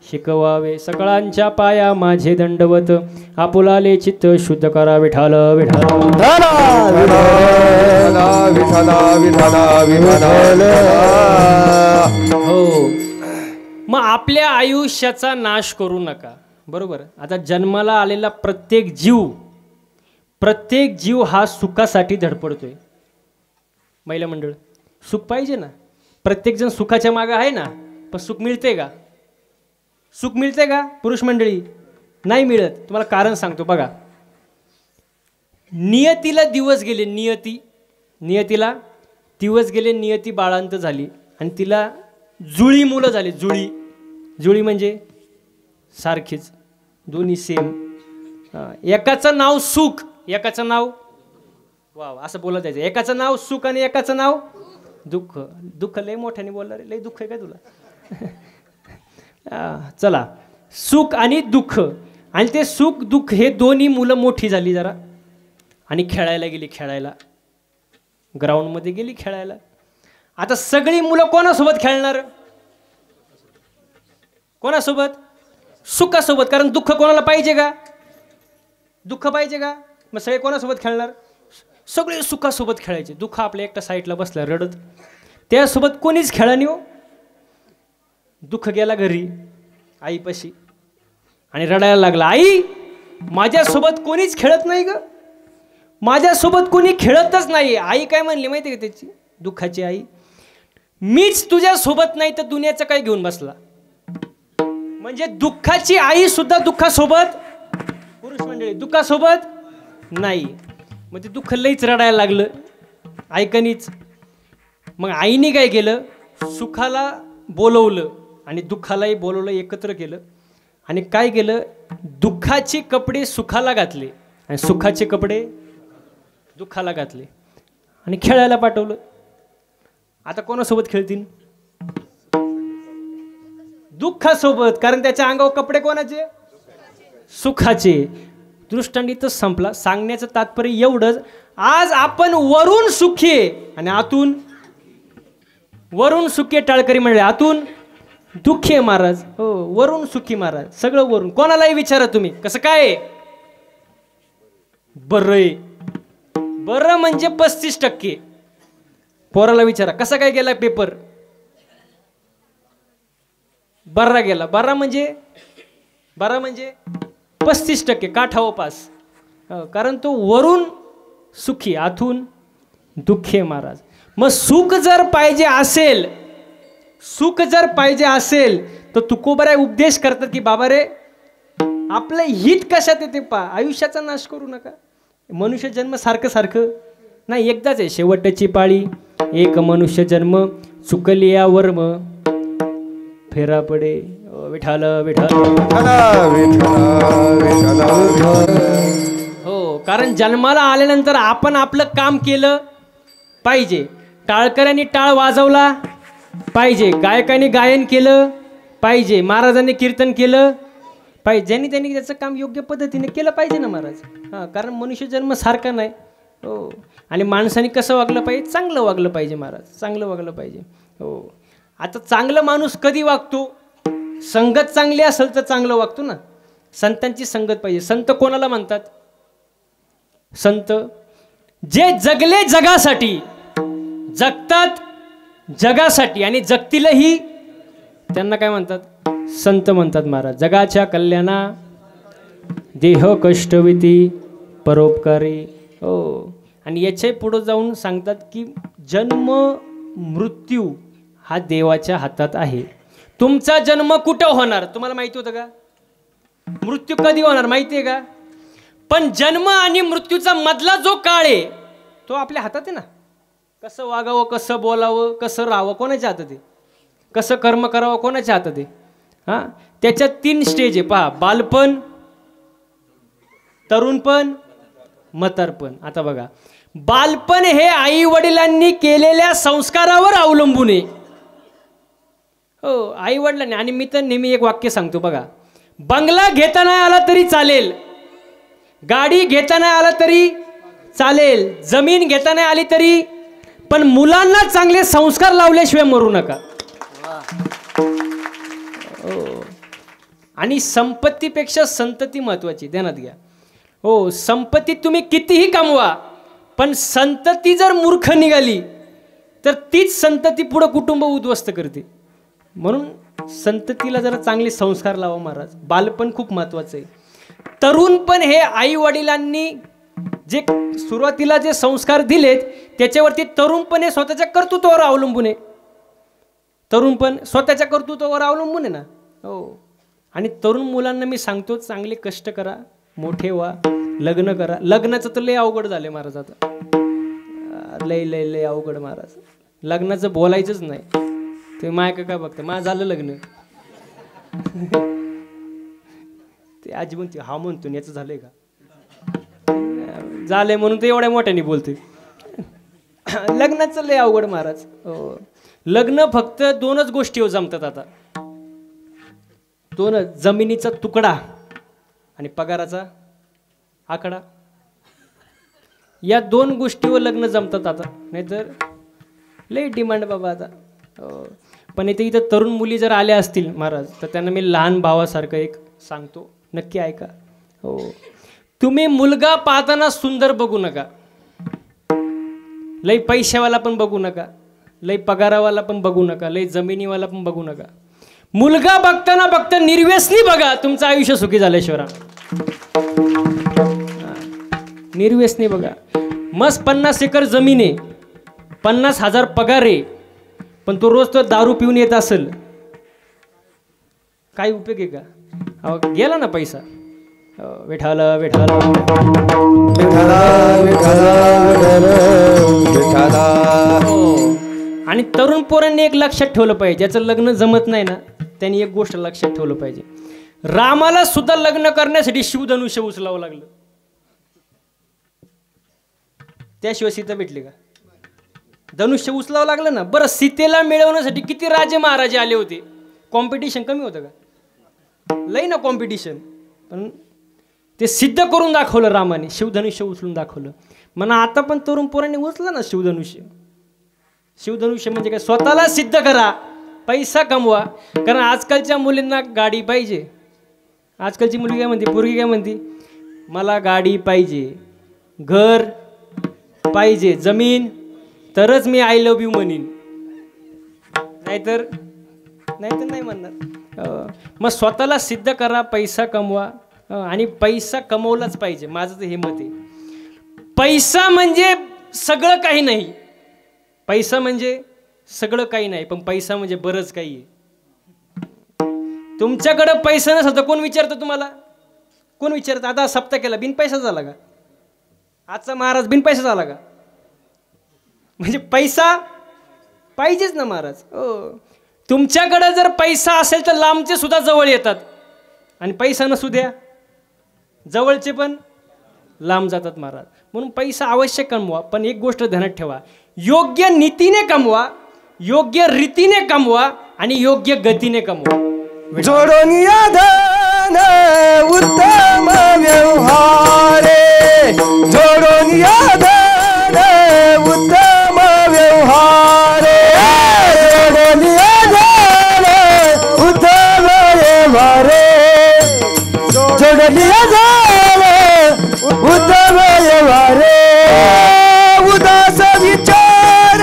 शिकवावे सकळांच्या पाया माझे दंडवत आपुलाले चित्त शुद्ध करा विठाल विठाल हो. मग आपल्या आयुष्याचा नाश करू नका, बरोबर. आता जन्माला आलेला प्रत्येक जीव हा सुखासाठी धडपडतोय. महिला मंडळ, सुख पाहिजे ना, प्रत्येकजण सुखाच्या मागे आहे ना, पण सुख मिळते का? सुख मिळते का पुरुष मंडळी? नाही मिळत. तुम्हाला कारण सांगतो बघा. नियतीला दिवस गेले, नियतीला दिवस गेले, नियती बाळांत झाली आणि तिला जुळी मुलं झाली. जुळी म्हणजे सारखीच, दोन्ही सेम. एकाचं नाव सुख, एकाचं नाव वाव असं बोलत जायचं. एकाचं नाव सुख आणि एकाचं नाव दुःख. दुःख लय मोठ्याने बोलणार, लय दुःख आहे का तुला? चला, सुख आणि दुःख. आणि ते सुख दुःख हे दोन्ही मुलं मोठी झाली जरा आणि खेळायला गेली, ग्राउंडमध्ये गेली खेळायला. आता सगळी मुलं कोणासोबत खेळणार? कोणासोबत? सुखासोबत. कारण दुःख कोणाला पाहिजे का? दुःख पाहिजे का? मग सगळे कोणासोबत खेळणार? सगळे सुखासोबत खेळायचे. दुःख आपल्या एकटा साईडला बसला रडत, त्यासोबत कोणीच खेळा नाही हो. दुःख गेला घरी आईपाशी आणि रडायला लागला, आई माझ्यासोबत कोणीच खेळत नाही ग, माझ्यासोबत कोणी खेळतच नाही. आई काय म्हणली माहिती आहे का त्याची, दुःखाची आई, मीच तुझ्यासोबत नाही तर दुनियाचं काय घेऊन बसला. म्हणजे दुःखाची आई सुद्धा दुःखासोबत, पुरुष मंडळी, दुःखासोबत नाही. मग ते दुःख लईच रडायला लागलं, ऐकणीच. मग आईने काय केलं, सुखाला बोलवलं आणि दुःखालाही बोलवलं, एकत्र केलं. आणि काय केलं, दुःखाचे कपडे सुखाला घातले आणि सुखाचे कपडे दुःखाला घातले आणि खेळायला पाठवलं. आता कोणासोबत खेळतील? दुःखासोबत. कारण त्याच्या अंगावर कपडे कोणाचे? सुखाचे. दृष्टांत इथंच संपला. सांगण्याचं तात्पर्य एवढंच, आज आपण वरून सुखी आहे आणि आतून, वरून सुखी टाळकरी म्हणले, आतून दुःखी आहे महाराज. हो, वरून सुखी महाराज, सगळं वरून. कोणालाही विचारा तुम्ही कसं काय बरं आहे, बरं म्हणजे 35%. पोराला विचारा कसा काय गेला पेपर, बर्रा गेला. बर्रा म्हणजे 35%, काठावर पास. कारण तो वरून सुखी, आतून दुःखी आहे महाराज. मग सुख जर पाहिजे असेल तर तुकोबराय उपदेश करतात की बाबा रे, आपलं हित कशात येते पहा, आयुष्याचा नाश करू नका. मनुष्य जन्म सारखं नाही, एकदाच आहे, शेवटची पाळी. एक मनुष्य जन्म, चुकली या वर्म, फेरा पडे विठाल विठाल. हो, कारण जन्माला आल्यानंतर आपण आपलं काम केलं पाहिजे. टाळकऱ्यांनी टाळ वाजवला पाहिजे, गायकांनी गायन केलं पाहिजे, महाराजांनी कीर्तन केलं पाहिजे. ज्यांनी त्यांनी त्याचं काम योग्य पद्धतीने केलं पाहिजे ना महाराज. हां, कारण मनुष्य जन्म सारखा नाही. हो, आणि माणसाने कसं वागलं पाहिजे? चांगलं वागलं पाहिजे महाराज, चांगलं वागलं पाहिजे. हो, आता चांगलं माणूस कधी वागतो? संगत चांगली असेल तर चांगलं वागतो ना. संतांची संगत पाहिजे. संत कोणाला म्हणतात? संत जे जगले जगासाठी, जगतात जगासाठी आणि जगतीलही, त्यांना काय म्हणतात? संत म्हणतात महाराज. जगाच्या कल्याणा देह कष्टविती परोपकारी. हो, आणि याच्या पुढे जाऊन सांगतात की जन्म मृत्यू हा देवाच्या हातात आहे. तुमचा जन्म कुठं होणार तुम्हाला माहिती होतं का? मृत्यू कधी होणार माहिती आहे का? पण जन्म आणि मृत्यूचा मधला जो काळ आहे तो आपल्या हातात आहे ना. कसं वागावं, कसं बोलावं, कसं राहावं कोणाच्या हातात आहे? कसं कर्म करावं कोणाच्या हातात आहे? हां, त्याच्यात 3 स्टेज आहे पहा, बालपण, तरुणपण, म्हातारपण. आता बघा, बालपण हे आई वडिलांनी केलेल्या संस्कारावर अवलंबून आहे. हो, आई वडिलांनी. आणि मी तर नेहमी एक वाक्य सांगतो बघा, बंगला घेता नाही आला तरी चालेल, गाडी घेता नाही आला तरी चालेल, जमीन घेता नाही आली तरी, पण मुलांना चांगले संस्कार लावल्याशिवाय मरू नका. आणि संपत्तीपेक्षा संतती महत्त्वाची, ध्यानात घ्या. हो, संपत्ती तुम्ही कितीही कमवा, पण संतती जर मूर्ख निघाली तर तीच संतती पुढं कुटुंब उद्ध्वस्त करते. म्हणून संततीला जरा चांगले संस्कार लावा महाराज. बालपण खूप महत्त्वाचं आहे. तरुणपण हे आई वडिलांनी जे सुरुवातीला जे संस्कार दिलेत त्याच्यावरती तरुणपणे स्वतःच्या कर्तृत्वावर अवलंबून आहे. तरुणपण स्वतःच्या कर्तृत्वावर अवलंबून आहे ना. हो, आणि तरुण मुलांना मी सांगतो, चांगले कष्ट करा, मोठे व्हा, लग्न करा. लग्नाचं तर लय अवघड झालं महाराज आता. लय लय लय अवघड महाराज. लग्नाचं बोलायचंच नाही. ते माय काय बघतं, माझं झालं लग्न. ते आजी म्हणते हा म्हणतो याचं झालंय का, झालंय म्हणून ते एवढ्या मोठ्याने बोलते. लग्नाचं लय अवघड महाराज. हो, लग्न फक्त दोनच गोष्टीवर जमतात आता. दोनच, जमिनीचा तुकडा आणि पगाराचा आकडा. या दोन गोष्टीवर लग्न जमतात आता, नाहीतर लय डिमांड बाबा आता. पण इथं तरुण मुली जर आल्या असतील महाराज तर त्यांना मी लहान भावासारखं एक सांगतो, नक्की ऐका. हो, तुम्ही मुलगा पाहताना सुंदर बघू नका, लय पैशावाला पण बघू नका, लय पगारावाला पण बघू नका, लय जमिनीवाला पण बघू नका. मुलगा बघताना फक्त निर्व्यसनी बघा, तुमचं आयुष्य सुखी झाल्याशिवाय. निर्व्यसनी बघा. मस्त 50 एकर जमीन आहे, 50,000 पगार आहे, पण तो रोज तो दारू पिऊन येत असेल, काय उपयोग आहे का? गेला ना पैसा. विठाल विठाल आणि तरुण पोरांनी एक लक्षात ठेवलं पाहिजे, ज्याचं लग्न जमत नाही ना त्यांनी एक गोष्ट लक्षात ठेवलं पाहिजे. रामाला सुद्धा लग्न करण्यासाठी शिवधनुष्य उचलावं लागलं, त्याशिवाय सीता भेटली का? धनुष्य उचलावं लागलं ना. बरं, सीतेला मिळवण्यासाठी किती राजे महाराजे आले होते, कॉम्पिटिशन कमी होतं का? लई ना कॉम्पिटिशन. पण ते सिद्ध करून दाखवलं रामाने, शिवधनुष्य उचलून दाखवलं. म्हणा आता पण तरुण पोरांनी उचलं ना शिवधनुष्य. शिवधनुष्य म्हणजे काय? स्वतःला सिद्ध करा, पैसा कमवा. कारण आजकालच्या मुलींना गाडी पाहिजे. आजकालची मुलगी काय म्हणते, पोरगी काय म्हणते, मला गाडी पाहिजे, घर पाहिजे, जमीन, तरच मी आय लव्ह यू म्हणीन, नाहीतर नाही म्हणणार. मग स्वतःला सिद्ध करा, पैसा कमवा, आणि पैसा कमवलाच पाहिजे. माझं तर हे मत आहे. पैसा म्हणजे सगळं काही नाही, पैसा म्हणजे सगळं काही नाही, पण पैसा म्हणजे बरंच काही आहे. तुमच्याकडं पैसा नसतं तर कोण विचारतं तुम्हाला? कोण विचारतं? आता सप्ताह केला बिन पैसा झाला का? आजचा महाराज बिन पैसा झाला का? म्हणजे पैसा पाहिजेच ना महाराज. हो, तुमच्याकडे जर पैसा असेल तर लांबचे सुद्धा जवळ येतात, आणि पैसा नसू द्या जवळचे पण लांब जातात महाराज. म्हणून पैसा अवश्य कमवा, पण एक गोष्ट ध्यानात ठेवा, योग्य नीतीने कमवा, योग्य रीतीने कमवा, आणि योग्य गतीने कमवा. जोडून या धन उत्तम व्यवहारे, जोडून या धन उत्तम व्यवहारे, जोडून या धन उत्तम व्यवहारे, जोडून या धन उत्तम व्यवहारे. उदास विचार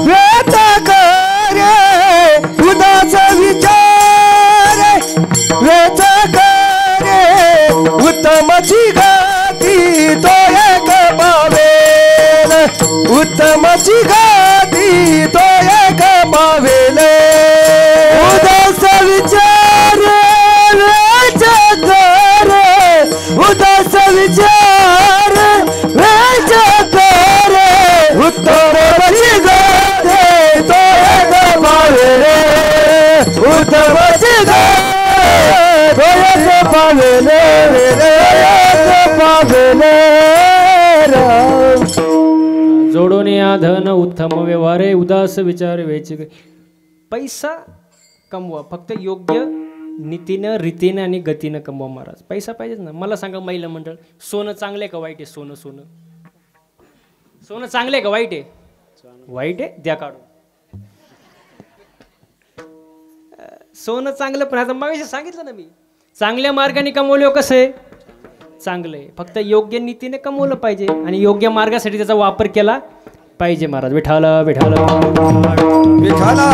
व्यथ करे, उदास विचार व्यथ करे, उत्तमची गती तो एक पावेल, उत्तमची गती तो एक पावेल. उदास विचार व्यथ करे, उदास विचार व्यथ करे, उत्तमची गती तो एक पावेल, उत्तमची गती तो एक पावेल, एक पावेल. जोडून या धन उत्तम व्यवहारे, उदास विचार वेच. पैसा कमवा, फक्त योग्य नीतीनं रीतीनं आणि गतीनं कमवा महाराज. पैसा पाहिजेच ना. मला सांगा महिला मंडळ, सोनं चांगलं आहे का वाईट आहे? सोनं सोनं सोनं चांगलं आहे का वाईट आहे? वाईट आहे, द्या काढून. सोनं चांगलं, पण आता मग सांगितलं ना मी, चांगल्या मार्गाने कमवलं कसं आहे, चांगलं आहे. फक्त योग्य नीतीने कमवलं पाहिजे आणि योग्य मार्गासाठी त्याचा वापर केला पाहिजे. महाराज विठाल विठाल विठाला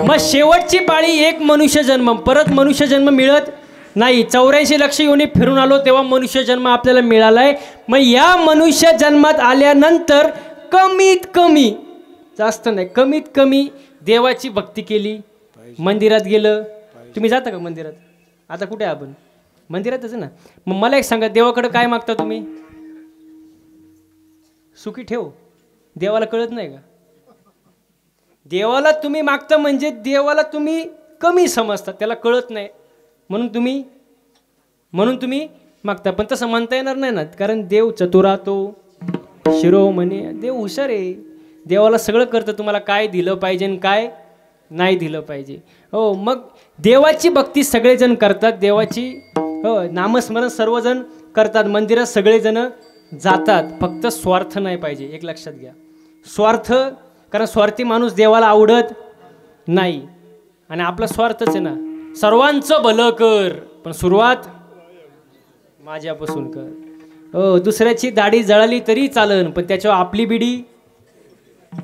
मग शेवटची पाळी एक मनुष्य जन्म, परत मनुष्य जन्म मिळत नाही. 84 लक्ष योनी फिरून आलो तेव्हा मनुष्य जन्म आपल्याला मिळालाय. मग या मनुष्य जन्मात आल्यानंतर कमीत कमी, जास्त नाही, कमीत कमी देवाची भक्ती केली, मंदिरात गेलं. तुम्ही जाता का मंदिरात? आता कुठे आहे आपण? मंदिरातच ना. मग मला एक सांगा, देवाकडे काय मागता तुम्ही? सुखी ठेव. देवाला कळत नाही का? देवाला तुम्ही मागता म्हणजे देवाला तुम्ही कमी समजता, त्याला कळत नाही म्हणून तुम्ही मागता. पण तसं म्हणता येणार नाही ना, कारण देव चतुरा, तो शिरोमणी, देव हुशार आहे. देवाला सगळं करतं, तुम्हाला काय दिलं पाहिजे आणि काय नाही दिलं पाहिजे. हो, मग देवाची भक्ती सगळेजण करतात, देवाची नामस्मरण सर्वजण करतात, मंदिरात सगळेजण जातात. फक्त स्वार्थ नाही पाहिजे, एक लक्षात घ्या. स्वार्थ, कारण स्वार्थी माणूस देवाला आवडत नाही. आणि आपला स्वार्थच आहे ना, सर्वांचं भलं कर पण सुरुवात माझ्यापासून कर. हो, दुसऱ्याची दाढी जळाली तरी चालन पण त्याच्यावर आपली बिडी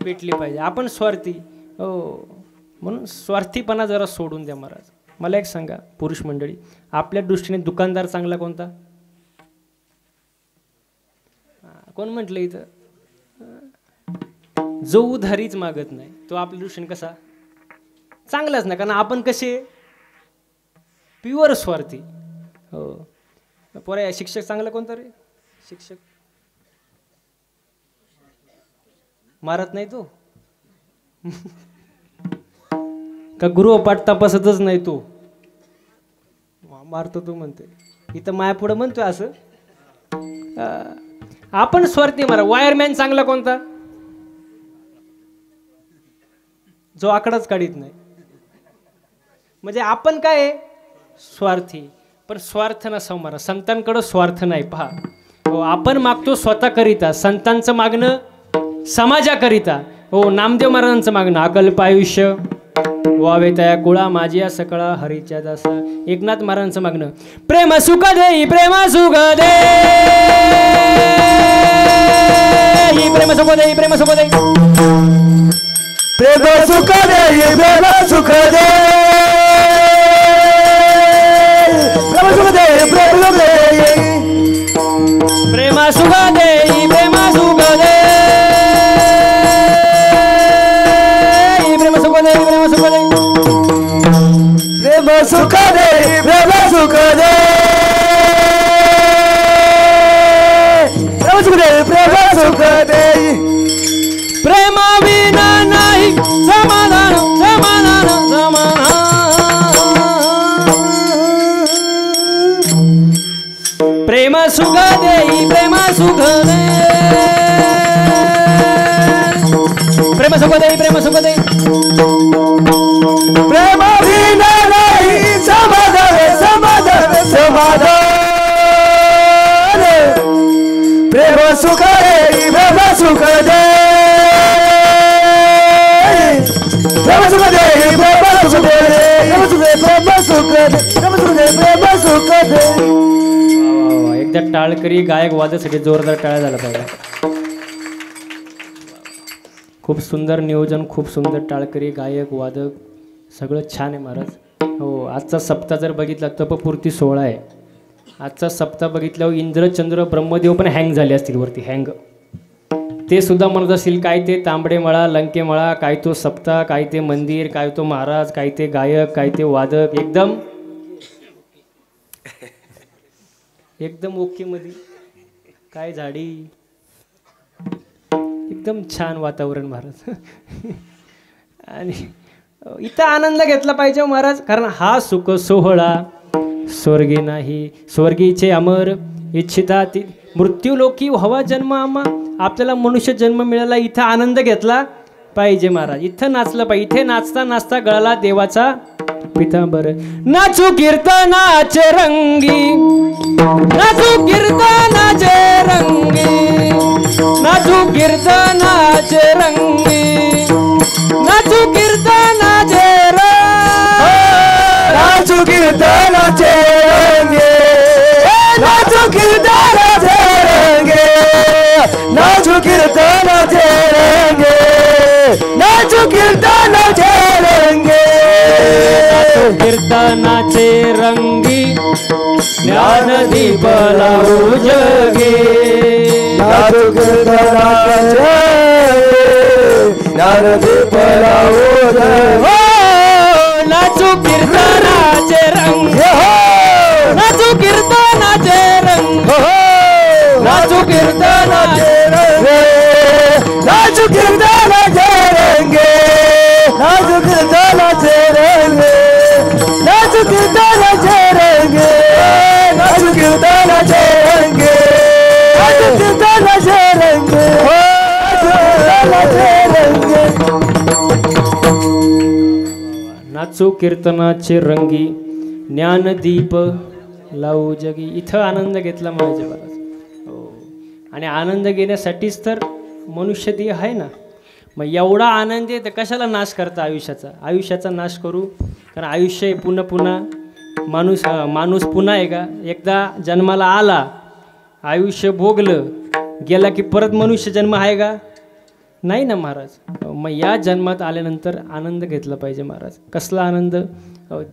पेटली पाहिजे. आपण स्वार्थी, हो, म्हणून स्वार्थीपणा जरा सोडून द्या. महाराज मला एक सांगा, पुरुष मंडळी, आपल्या दृष्टीने दुकानदार चांगला कोणता? कोण म्हटलं इथं? जो उधारीच मागत नाही तो आपल्या दृष्टीने कसा? चांगलाच ना, कारण आपण कसे प्युअर स्वार्थी. हो, पोरे शिक्षक चांगला कोणता रे? शिक्षक मारत नाही तो का? गृहपाठ तपासतच नाही तो, मारतो तो म्हणते. इथं माया पुढं म्हणतोय असं. आपण स्वार्थी. मारा. वायरमॅन चांगला कोणता? जो आकडाच काढीत नाही. म्हणजे आपण काय स्वार्थी. पण स्वार्थ नसावं महाराज, संतांकडं स्वार्थ नाही. पहा, हो, आपण मागतो स्वतःकरिता, संतांचं मागणं समाजाकरिता. हो, नामदेव महाराजांचं मागणं अकल्प आयुष्य वावे तया कुळा माझी सकळा हरीच्या दासा. एकनाथ महाराजांचं मागणं प्रेम सुख दे, प्रेम सुख दे, प्रेम सुख दे, प्रेम सुख दे, प्रेम सुख दे, प्रेम सुख दे, प्रेम सुख दे, प्रेम सुख दे, प्रेम सुख दे, प्रेम सुख दे, प्रेम सुख दे, प्रेम सुख दे, प्रेम सुख दे, प्रेम सुख दे, प्रेम सुख दे, प्रेम सुख दे. प्रेम विना नाही समाधान, समाधान, समाधान. प्रेम सुख दे, प्रेम सुख दे, प्रेम सुख दे, प्रेम सुख दे, प्रेम विना नाही समाधान, समाधान, समाधान. प्रेम सुख दे, प्रेम सुख दे, प्रेम सुख दे, प्रेम सुख दे, प्रेम सुख दे, प्रेम सुख दे, प्रेम सुख दे, प्रेम सुख दे. एकदा टाळकरी गायक वादसाठी जोरदार टाळ्या झाला पाहिजे. खूप सुंदर नियोजन, खूप सुंदर टाळकरी गायक वादक सगळं छान आहे महाराज. हो, आजचा सप्ताह जर बघितला तपपूर्ती 16 आहे. आजचा सप्ताह बघितल्यावर इंद्र चंद्र ब्रह्मदेव पण हँग झाले असतील वरती, हँग. ते सुद्धा म्हणत असतील काय ते तांबडे मळा, लंके मळा, काय तो सप्ताह, काय ते मंदिर, काय तो महाराज, काय ते गायक, काय ते वादक. एकदम एकदम ओके मध्ये, काय झाडी, एकदम छान वातावरण महाराज. आणि इथं आनंद घेतला पाहिजे महाराज, कारण हा सुख सोहळा स्वर्गी नाही. स्वर्गीचे अमर इच्छिता ती मृत्यूलोकी व्हावा जन्म आम्हा. आपल्याला मनुष्य जन्म मिळाला, इथं आनंद घेतला पाहिजे महाराज. इथं नाचलं पाहिजे. इथे नाचता नाचता गळाला देवाचा पितांबर. नाचू कीर्तनाचे रंगी, नाचू कीर्तनाचे रंगी, नाचू कीर्तनाचे रंगी. नाचू कीर्तनाचे नाचू कीर्तनाचे रंगे नाचू कीर्तनाचे रंगे नाचू कीर्तनाचे रंगे नाचू कीर्तनाचे रंगे कीर्तनाचे रंगी ज्ञानदीप लावू जगे नाचू कीर्तनाचे ज्ञानदीप लावू जगे नाचू कीर्तनाचे रंग नाचू कीर्तनाचे रंग नाचू कीर्तनाचे रंग नाचू कीर्तनाचे रंगे नाचू कीर्तनाचे रंगे नाचू कीर्तनाचे रंगे नाचू कीर्तनाचे रंगे नाचू कीर्तनाचे रंगे नाचू कीर्तनाचे रंगी ज्ञानदीप लावू जगी. इथं आनंद घेतला माझ्या महाराज. हो, आणि आनंद घेण्यासाठीच तर मनुष्य देह आहे ना. मग एवढा आनंद आहे तर कशाला नाश करता आयुष्याचा नाश करू. कारण आयुष्य आहे पुन्हा पुन्हा माणूस पुन्हा आहे का एकदा जन्माला आला आयुष्य भोगलं गेला की परत मनुष्य जन्म आहे का नाही ना महाराज. मग या जन्मात आल्यानंतर आनंद घेतला पाहिजे महाराज. कसला आनंद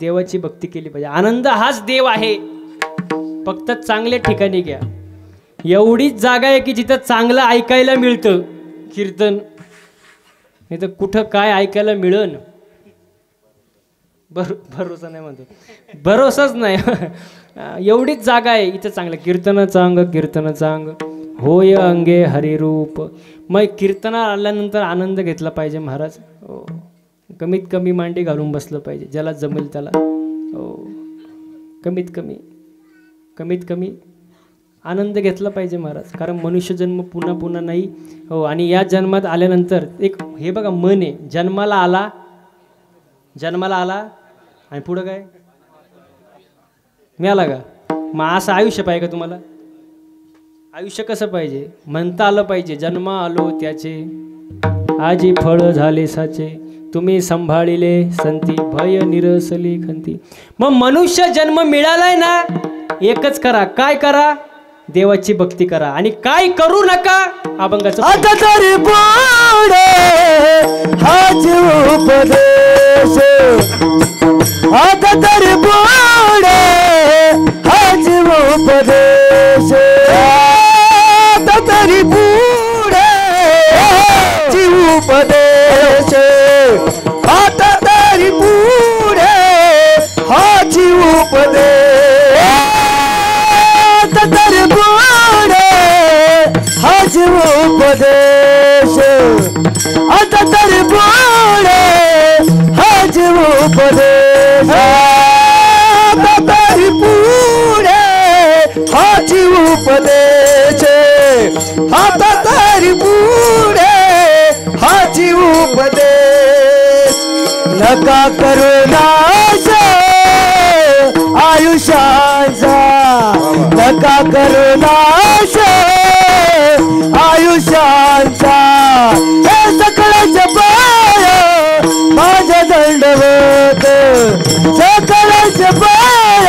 देवाची भक्ती केली पाहिजे. आनंद हाच देव आहे फक्त चांगल्या ठिकाणी घ्या. एवढीच जागा आहे की जिथं चांगलं ऐकायला मिळतं कीर्तन नाही तर कुठं काय ऐकायला मिळन भरोसा नाही म्हणतो भरोसाच नाही. एवढीच जागा आहे इथं चांगलं कीर्तनाचं अंग होय अंगे हरिरूप. मग कीर्तना आल्यानंतर आनंद घेतला पाहिजे महाराज. हो, कमीत कमी मांडी घालून बसलं पाहिजे ज्याला जमेल त्याला. हो, कमीत कमी आनंद घेतला पाहिजे महाराज. कारण मनुष्य जन्म पुन्हा पुन्हा नाही. हो, आणि या जन्मात आल्यानंतर एक हे बघा मन आहे जन्माला आला आणि पुढं काय मिळाला का. मग असं आयुष्य पाहिजे का तुम्हाला. आयुष्य कसं पाहिजे म्हणता आलं पाहिजे जन्म आलो त्याचे आजी फळ झाले साचे तुम्ही संभाळिले संती भय निरसली खंती. मग मनुष्य जन्म मिळालाय ना एकच करा. काय करा देवाची भक्ती करा आणि काय करू नका अभंगाचं. आता तरी पुढे हाच उपदेश आता तरी पुढे हाच उपदेश आता तरी पुढे हाच उपदेश आता तरी पुढे हाच उपदेश आता तरी पुढे हाच उपदेश आता तरी पुढे हाच उपदेश आता तरी पुढे हाच उपदेश आता तरी पुढे हाच उपदेश. नका करू नाश आयुष्याचा नका करू नाश आयुष्याचा हे सकळाचे पाय माझ्या दंडवत सकळाचे पाय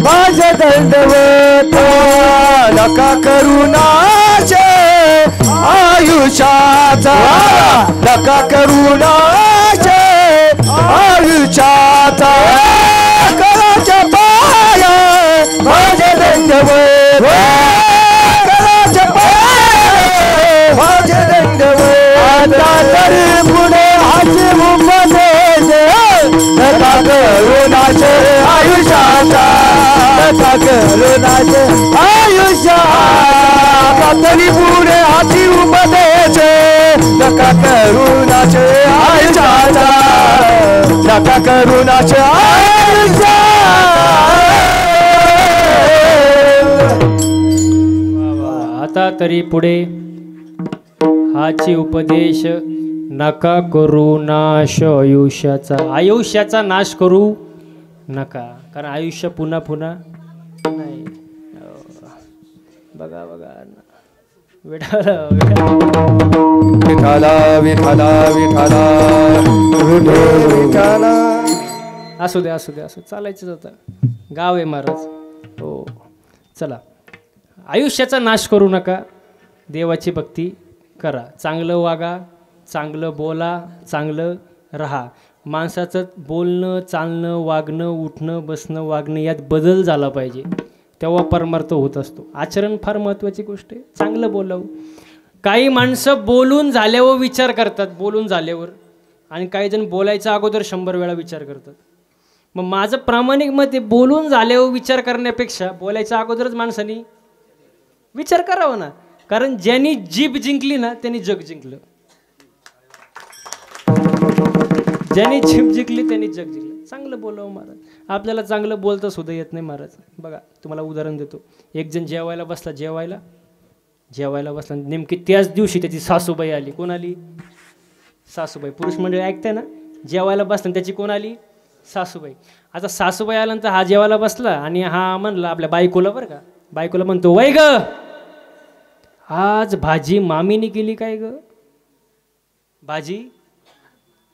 माझ्या दंडवत. नका करू नाश आयुष्याचा नका करू नाश आयुष्याचा सकळाचे पाय माझ्या दंडवत सकळाचे पाय माझ्या दंडवत. आता तरी पुढे हाच उपदेश नका करू नाश आयुष्याचा नका करू नाश आयुष्याचा तरी पुढे हाच उपदेश नका करू नाश आयुष्याचा नका करू नाश आयुष्याचा. आता तरी पुढे हाची उपदेश नका करू नाश आयुष्याचा नाश करू नका. कारण आयुष्य पुन्हा पुन्हा नाही. बघा विठाला विठाला विठाला विठाला विठाला. असू दे असू दे असं चालायचंच होतं. गाव आहे महाराज. हो चला, आयुष्याचा नाश करू नका, देवाची भक्ती करा, चांगलं वागा, चांगलं बोला, चांगलं राहा. माणसाचं बोलणं, चालणं, वागणं, उठणं, बसणं, वागणं यात बदल झाला पाहिजे, तेव्हा परमार्थ होत असतो. आचरण फार महत्त्वाची गोष्ट आहे. चांगलं बोलावं. काही माणसं बोलून झाल्यावर विचार करतात, बोलून झाल्यावर, आणि काही जण बोलायच्या अगोदर 100 वेळा विचार करतात. मग माझं प्रामाणिक मत आहे, बोलून झाल्यावर विचार करण्यापेक्षा बोलायच्या अगोदरच माणसानी विचार करावा ना. कारण ज्यांनी जीभ जिंकली ना त्यांनी जग जिंकलं. ज्यांनी जीभ जिंकली त्यांनी जग जिंकलं. चांगलं बोलावं महाराज. आपल्याला चांगलं बोलता सुद्धा येत नाही महाराज. बघा तुम्हाला उदाहरण देतो. एक जण जेवायला बसला, जेवायला बसला, नेमकी त्याच दिवशी त्याची सासूबाई आली. कोण आली? सासूबाई. पुरुष मंडळी ऐकताय ना. जेवायला बसला त्याची कोण आली? सासूबाई. आता सासूबाई आल्यानंतर हा जेवायला बसला आणि हा म्हणला आपल्या बायकोला, बरं का, बायकोला म्हणतो, वय ग आज भाजी मामीने केली काय ग? भाजी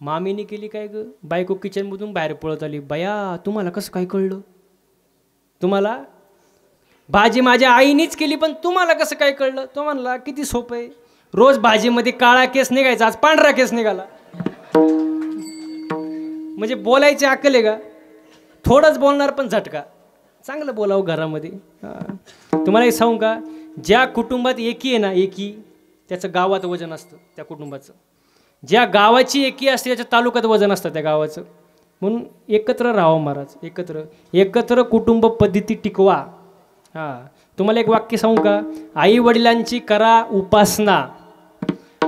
मामीने केली काय ग? बायको किचनमधून बाहेर पळत आली. बया तुम्हाला कसं काय कळलं? तुम्हाला भाजी माझ्या आईनीच केली, पण तुम्हाला कसं काय कळलं? तो म्हणला किती सोपं आहे, रोज भाजीमध्ये काळा केस निघायचा, आज पांढरा केस निघाला. म्हणजे बोलायची अक्कल आहे का? थोडंच बोलणार पण झटका. चांगलं बोलावं घरामध्ये. तुम्हाला एक सांगू का, ज्या कुटुंबात एकी आहे ना, एकी, त्याचं गावात वजन असतं त्या कुटुंबाचं. ज्या गावाची एकी असते त्याच्या तालुक्यात वजन असतं त्या गावाचं. म्हणून एकत्र राहावं महाराज. एकत्र कुटुंब पद्धती टिकवा. हां, तुम्हाला एक वाक्य सांगू का, आई वडिलांची करा उपासना,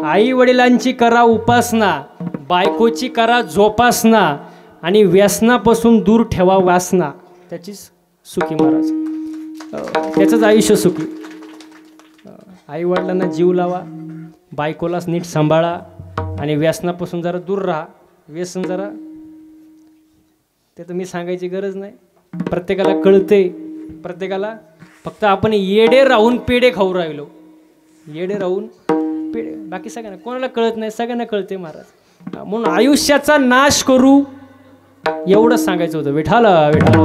आई वडिलांची करा उपासना, बायकोची करा जोपासना, आणि व्यसनापासून दूर ठेवा वासना. त्याचीच सुखी महाराज, त्याचंच आयुष्य सुखी. आई वडिलांना जीव लावा, बायकोलाच नीट सांभाळा, आणि व्यसनापासून जरा दूर राहा. व्यसन जरा ते तर मी सांगायची गरज नाही, प्रत्येकाला कळते. प्रत्येकाला, फक्त आपण येडे राहून पेढे खाऊ राहिलो. येडे राहून पेढे, बाकी सगळ्यांना कोणाला कळत नाही, सगळ्यांना कळते महाराज. म्हणून आयुष्याचा नाश करू एवढंच सांगायचं होतं. विठाला विठाला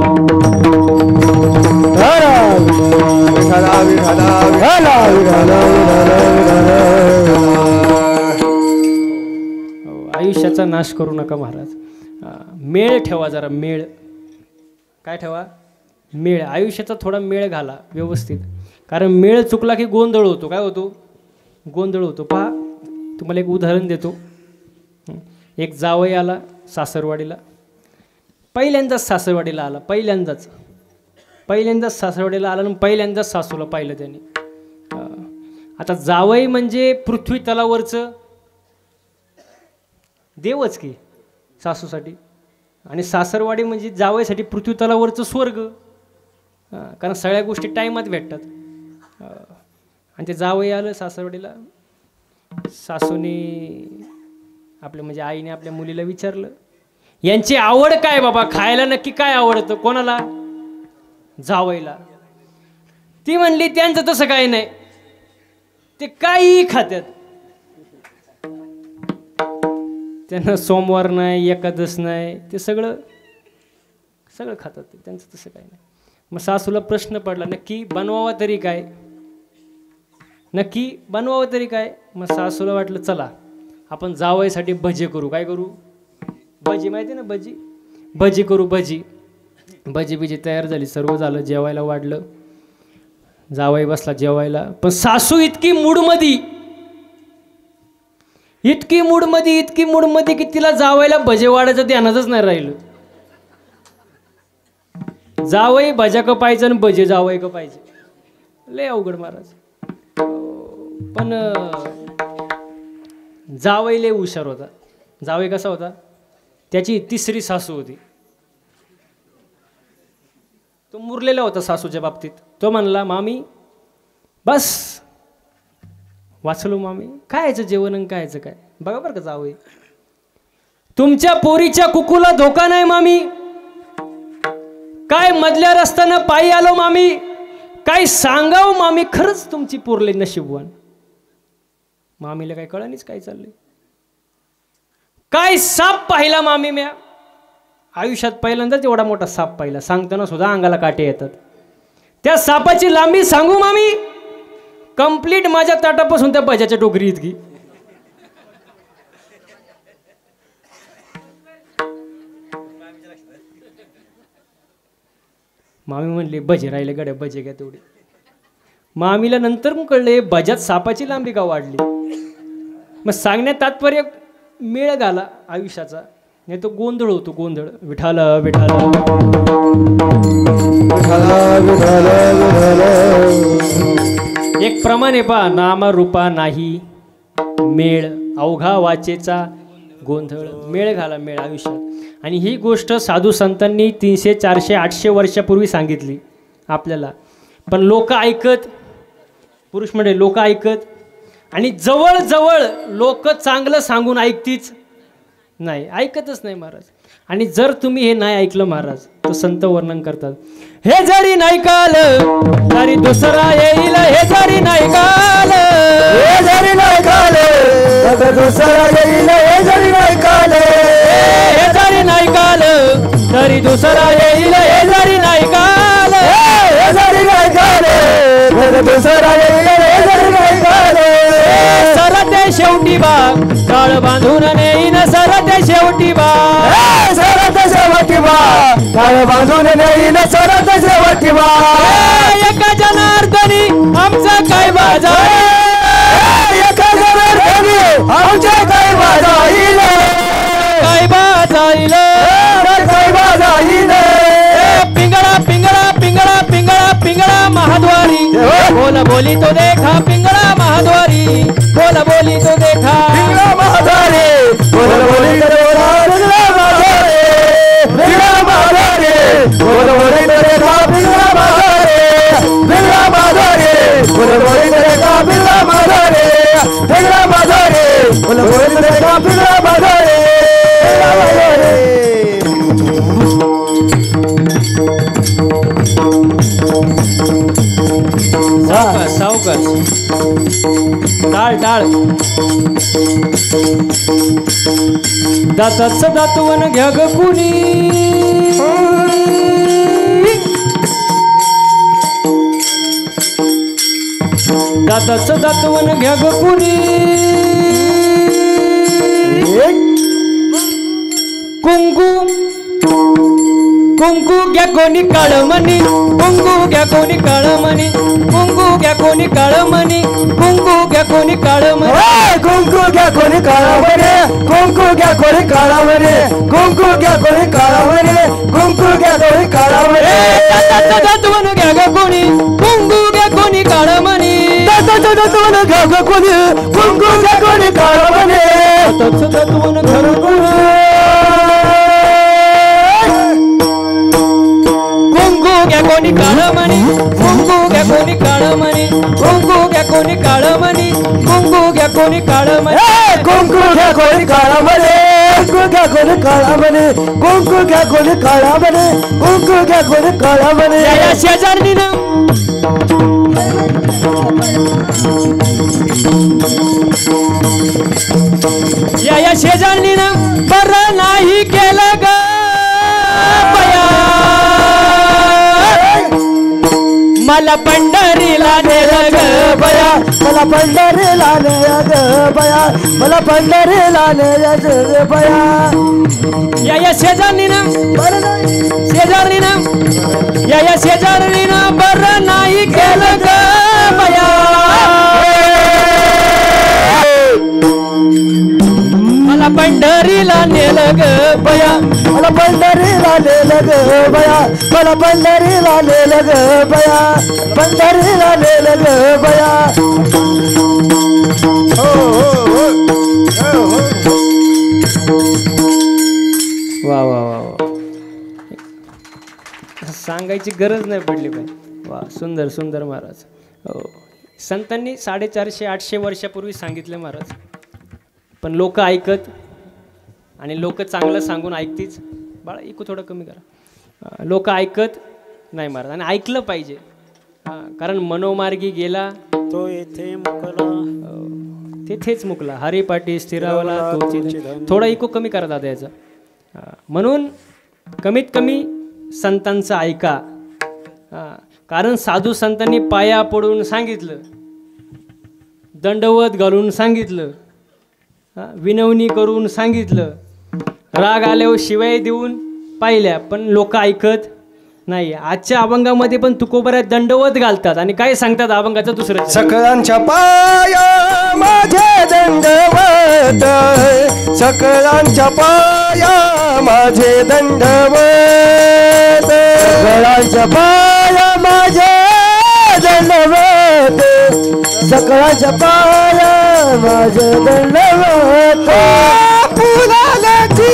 आयुष्याचा नाश करू नका महाराज. मेळ ठेवा जरा, मेळ. काय ठेवा? मेळ. आयुष्याचा थोडा मेळ घाला व्यवस्थित. कारण मेळ चुकला की गोंधळ होतो. काय होतो? गोंधळ होतो. पहा तुम्हाला एक उदाहरण देतो. एक जावई आला सासरवाडीला, पहिल्यांदाच सासरवाडीला आला, पहिल्यांदाच सासरवाडीला आला आणि पहिल्यांदाच सासूला पाहिलं त्यांनी. आता जावई म्हणजे पृथ्वी तलावरचं देवच की सासूसाठी, आणि सासरवाडी म्हणजे जावईसाठी पृथ्वी तलावरचं स्वर्ग. कारण सगळ्या गोष्टी टाईमात भेटतात. आणि ते जावई आलं सासरवाडीला. सासूने आपल्या म्हणजे आईने आपल्या मुलीला विचारलं, यांची आवड काय बाबा, खायला नक्की काय आवडतं? कोणाला? जावईला. ती म्हणली त्यांचं तसं काही नाही, ते काही खात्यात, त्यांना सोमवार नाही, एकादश नाही, ते सगळं खातात, त्यांचं तसं काही नाही. मग सासूला प्रश्न पडला, नक्की बनवावा तरी काय? नक्की बनवावं तरी काय? मग सासूला वाटलं चला आपण जावयासाठी भजी करू. काय करू? भजी, माहिती ना भजी? भजी करू. भजी तयार झाली, सर्व झालं, जेवायला वाढलं, जावई बसला जेवायला. पण सासू इतकी मूडमध्ये की तिला जावयाला भजे वाढायचं ध्यानातच नाही राहिलं. जावई भजा का पाहिजे आणि भजे जावई का पाहिजे, लय अवघड महाराज. पण जावई लय हुशार होता. जावई कसा होता? त्याची तिसरी सासू होती. तो मुरलेला होता सासूच्या बाबतीत. तो म्हणला, मामी बस वाचलो मामी, खायचं जेवण आणि खायचं काय. बघा बरं का जावई, तुमच्या पोरीच्या कुकूला धोका नाही मामी, काय मधल्या रस्त्यानं पायी आलो मामी, काय सांगाव मामी, खरंच तुमची पोरले नशीबवान. मामीला काय कळणीच काय चाललंय. काय साप पाहिला मामी म्या आयुष्यात पहिल्यांदाच एवढा मोठा साप पाहिला. सांगताना सुद्धा अंगाला काटे येतात. त्या सापाची लांबी सांगू मामी, कंप्लीट माझ्या ताटापासून त्या भज्याच्या टोकरी इतकी. मामी म्हणली भजे राहिले गड्या, भजे घ्या तेवढे. मामीला नंतर मग कळले भज्यात सापाची लांबी का वाढली. मग सांगण्यात तात्पर्य मेळ घाला आयुष्याचा, नाही तो गोंधळ होतो गोंधळ. विठाला विठाला एक प्रमाणे पहा, नाम रूपा नाही मेळ, अवघा वाचेचा गोंधळ. मेळ घाला मेळ आयुष्यात. आणि ही गोष्ट साधू संतांनी 300 400 800 वर्षापूर्वी सांगितली आपल्याला. पण लोक ऐकत, पुरुष म्हणजे लोक ऐकत, आणि जवळजवळ लोक चांगलं सांगून ऐकतीच नाही, ऐकतच नाही महाराज. आणि जर तुम्ही हे नाही ऐकलं महाराज, तर संत वर्णन करतात, हे जरी नाही काल तरी दुसरा येईल, हे जरी नाही काल, हे जरी नाही काल तर दुसरा येईल, हे जरी नाही काल, हे जरी नाही काल तरी दुसरा येईल, हे जरी नाही काल, हे जरी नाही काल तर दुसरा येईल, हे जरी नाही काल. सरते शेवटी बा काळ बांधून नेईन, सरते शेवटी बा, सरत शेवटी बा काळ बांधून नेईन, सरत शेवटी बा. एका जनार्दनी आमचा काय बाजा, एका जनार्दनी आमच्या काय बाजाईल, काय बाजाईल, काय बाजाईल. पिंगळा पिंगळा पिंगळा पिंगळा पिंगळा महाद्वारी, बोल बोली तो देखा पिंगळा महाद्वारी, बोल बोली तो देखा पिंगळा महाद्वारी, बोल बोली तो देखा पिंगळा महाद्वारी, पिंगळा महाद्वारी, बोल बोली तो देखा पिंगळा महाद्वारी, पिंगळा महाद्वारी, बोल बोली तो देखा पिंगळा महाद्वारी, पिंगळा महाद्वारी, बोल बोली तो देखा पिंगळा महाद्वारी. सावकाश सावकाश, टाळ टाळ. दाताच दातवन घ्या ग कुणी, दाताच दातवन घ्या ग कुणी, कुंकू कुंकू घ्या कोणी काळमणी, कुंकू घ्या कोणी काळमणी, कुंकू घ्या कोणी काळमणी, कुंकू घ्या कोणी काळमणी, कुंकू घ्या कोणी काळावरे, कुंकू घ्या कोणी काळावरे, कुंकू घ्या कोणी काळावरे, कुंकू घ्या कोणी काळावरे. दातवन घ्या ग कोणी, कुंकू घ्या कोणी काळमणी, दातवन घ्या ग कोणी, कुंकू घ्या कोणी काळावरे, दातवन घर कोणी, घ्या कोणी काळमणी, कुंकू घ्या कोणी काळमणी, कुंकू घ्या कोणी काळमणी, कुंकू घ्या कोणी काळमणी, कुंकू घ्या कोणी काळामध्ये, कुंकू घ्या कोणी काळामध्ये, कुंकू घ्या कोणी काळामध्ये, कुंकू घ्या कोणी काळामध्ये. या शेजारणीनं या शेजारणीनं बरं नाही केलं ग बया, मला पंढरीला नेलं ग बया, मला पंढरीला नेलं ग बया, मला पंढरीला नेलं ग बया. या शेजारणीनं शेजारणीनं या शेजारणीनं बरं नाही केलं ग बया, मला पंढरीला नेलं ग बया, मला पंढरीला नेलं ग बया, मला पंढरीला नेलं ग बया, पंढरीला नेलं ग बया. वा वा वा वा, सांगायची गरज नाही पडली पाहिजे. वा सुंदर सुंदर महाराज. हो, संतांनी 450 800 वर्षापूर्वी सांगितले महाराज. पण लोक ऐकत, आणि लोक चांगलं सांगून ऐकतीच. बाळा ऐकू थोडं कमी करा. लोक ऐकत नाही महाराज, आणि ऐकलं पाहिजे. कारण मनोमार्गी गेला तो येथे मुकला, तेथेच मुकला. हरिपाठी स्थिरावला तोची. थोडा इको कमी करा दादा याचा. म्हणून कमीत कमी संतांचं ऐका. कारण साधू संतांनी पाया पडून सांगितलं, दंडवत घालून सांगितलं, विनवणी करून सांगितलं, राग आल्यावर शिवाय देऊन पाहिल्या, पण लोक ऐकत नाही. आजच्या अभंगामध्ये पण तुकोबऱ्या दंडवत घालतात आणि काय सांगतात अभंगाचं दुसरं. सकळांच्या पाया माझे दंडवत, सकळांच्या पाया माझे दंडवत, सकळांच्या पाया माझे दंडवत, सकळांच्या पाया माझे दंडवत. फुलाची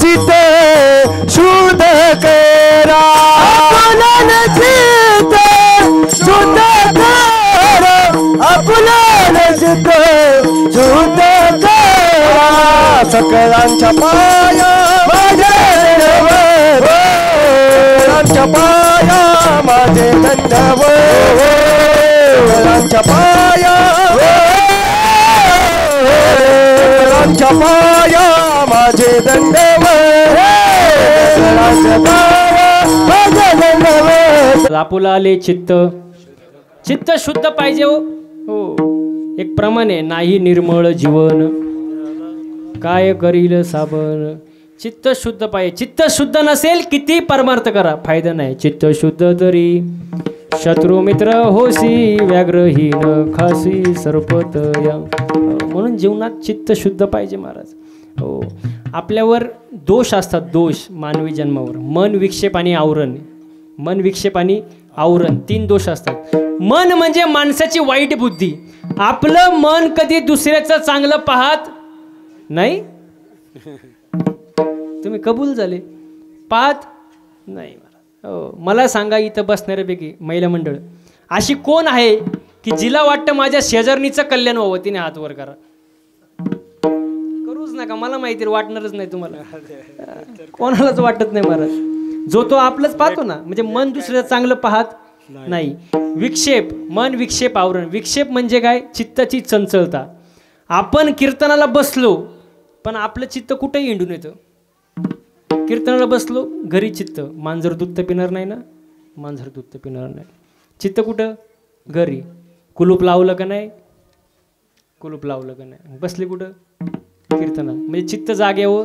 चित शुद्ध करा, चित शुद्ध करा, आपला चित शुद्ध करा. सकळांच्या पाया माझे दंडवत, सकळांच्या पाया माझे दंडवत, सकळांच्या पाया, सकळांच्या पाया माझे दंडवत, माझे दंडवत. आपुला आले चित्त, चित्त शुद्ध पाहिजे हो. एक प्रमाण आहे, नाही निर्मळ जीवन काय करील साबण. चित्त शुद्ध पाहिजे. चित्त शुद्ध नसेल किती परमार्थ करा फायदा नाही. चित्त शुद्ध तरी शत्रू मित्र होसी, व्याघ्रहीन खासी सर्पत या. म्हणून जीवनात चित्त शुद्ध पाहिजे महाराज. हो, आपल्यावर दोष असतात, दोष मानवी जन्मावर. मन, विक्षेप आणि आवरण. मन, विक्षेप आणि आवरण 3 दोष असतात. मन म्हणजे माणसाची वाईट बुद्धी. आपलं मन कधी दुसऱ्याचं चांगलं पाहत नाही. तुम्ही कबूल झाले, पाहत नाही. हो, मला सांगा इथं बसणाऱ्यापैकी महिला मंडळ अशी कोण आहे की जिला वाटतं माझ्या शेजारणीचं कल्याण व्हावं? तिने हात वर करा. करूच नका, मला माहिती वाटणारच नाही तुम्हाला. कोणालाच वाटत नाही महाराज. जो तो आपलंच पाहतो ना. म्हणजे मन दुसऱ्याचं चांगलं पाहत नाही. विक्षेप, मन, विक्षेप, आवरण. विक्षेप म्हणजे काय? चित्ताची चंचलता. आपण कीर्तनाला बसलो पण आपलं चित्त कुठेही हिंडून येतं. कीर्तनाला बसलो, घरी चित्त, मांजर दूध तर पिणार नाही ना, मांजर दूध तर पिणार नाही. चित्त कुठं? घरी. कुलूप लावलं का नाही? कुलूप लावलं का नाही? बसले कुठं? कीर्तनात. म्हणजे चित्त जागेवर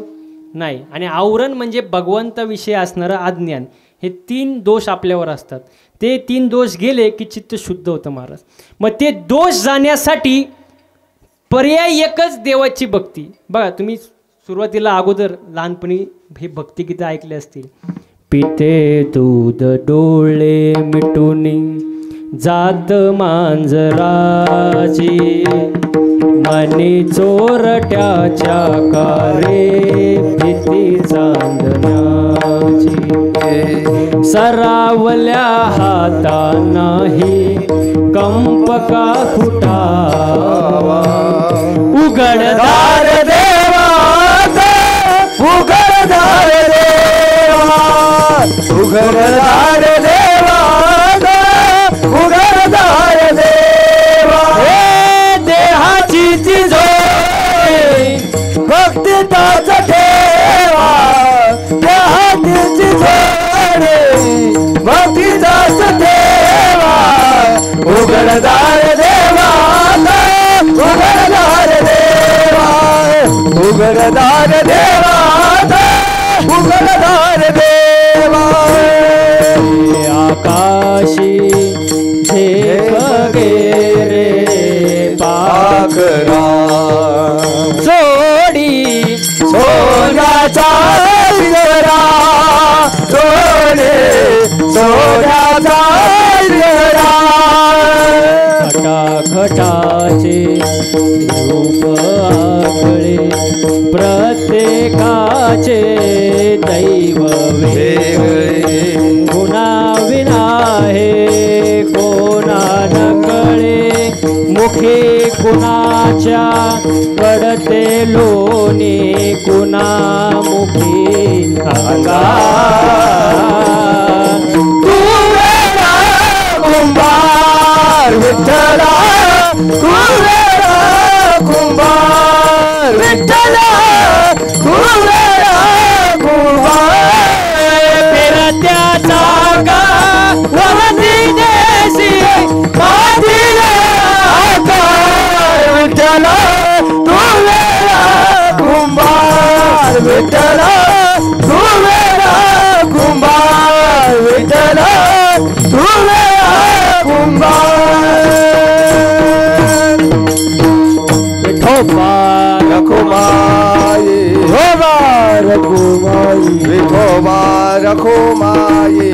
नाही. आणि आवरण म्हणजे भगवंताविषयी असणारं अज्ञान. हे 3 दोष आपल्यावर असतात. ते 3 दोष गेले की चित्त शुद्ध होतं महाराज. मग ते दोष जाण्यासाठी पर्याय एकच, देवाची भक्ती. बघा तुम्ही सुरुवातीला अगोदर लहानपणी हे भक्ती गीतं ऐकले असतील. पिते दूध डोळे मिटूनी जात मांजराची, मनी चोरट्याच्या कारे भीती चांदण्याची, सरावल्या हाता नाही कंप का फुटावा, उघडदार देवा, उघडदार देवा, उघडदार देवा, उघडदार देवा. हे देहाची चिंचोळी भक्ती ताच ठेवा, देहाची चिंचोळी भक्ती ताच ठेवा. उघडदार देवा, उघडदार देवा, उघडदार देवा, उघडदार देवा. आकाशी झेप गेरे पाखरा, जोडी सोन्याचा गरा, सोने सोन्याचा गरा. खटाखटाचे रूप आकळे, प्रत्येकाचे दैव वेगळे, गुणा विना हे कोणा न कळे, मुखे कुणाच्या पडते लोणी, कुणा मुखी अंगा. तू वेळा कुंभा विठ्ठल तू वेळा कुंभार विठ्ठल तू वेळा कुंभार विठ्ठल तू वेळा कुंभार विठोबा रखुमाई रखुमाई विठोबा रखुमाई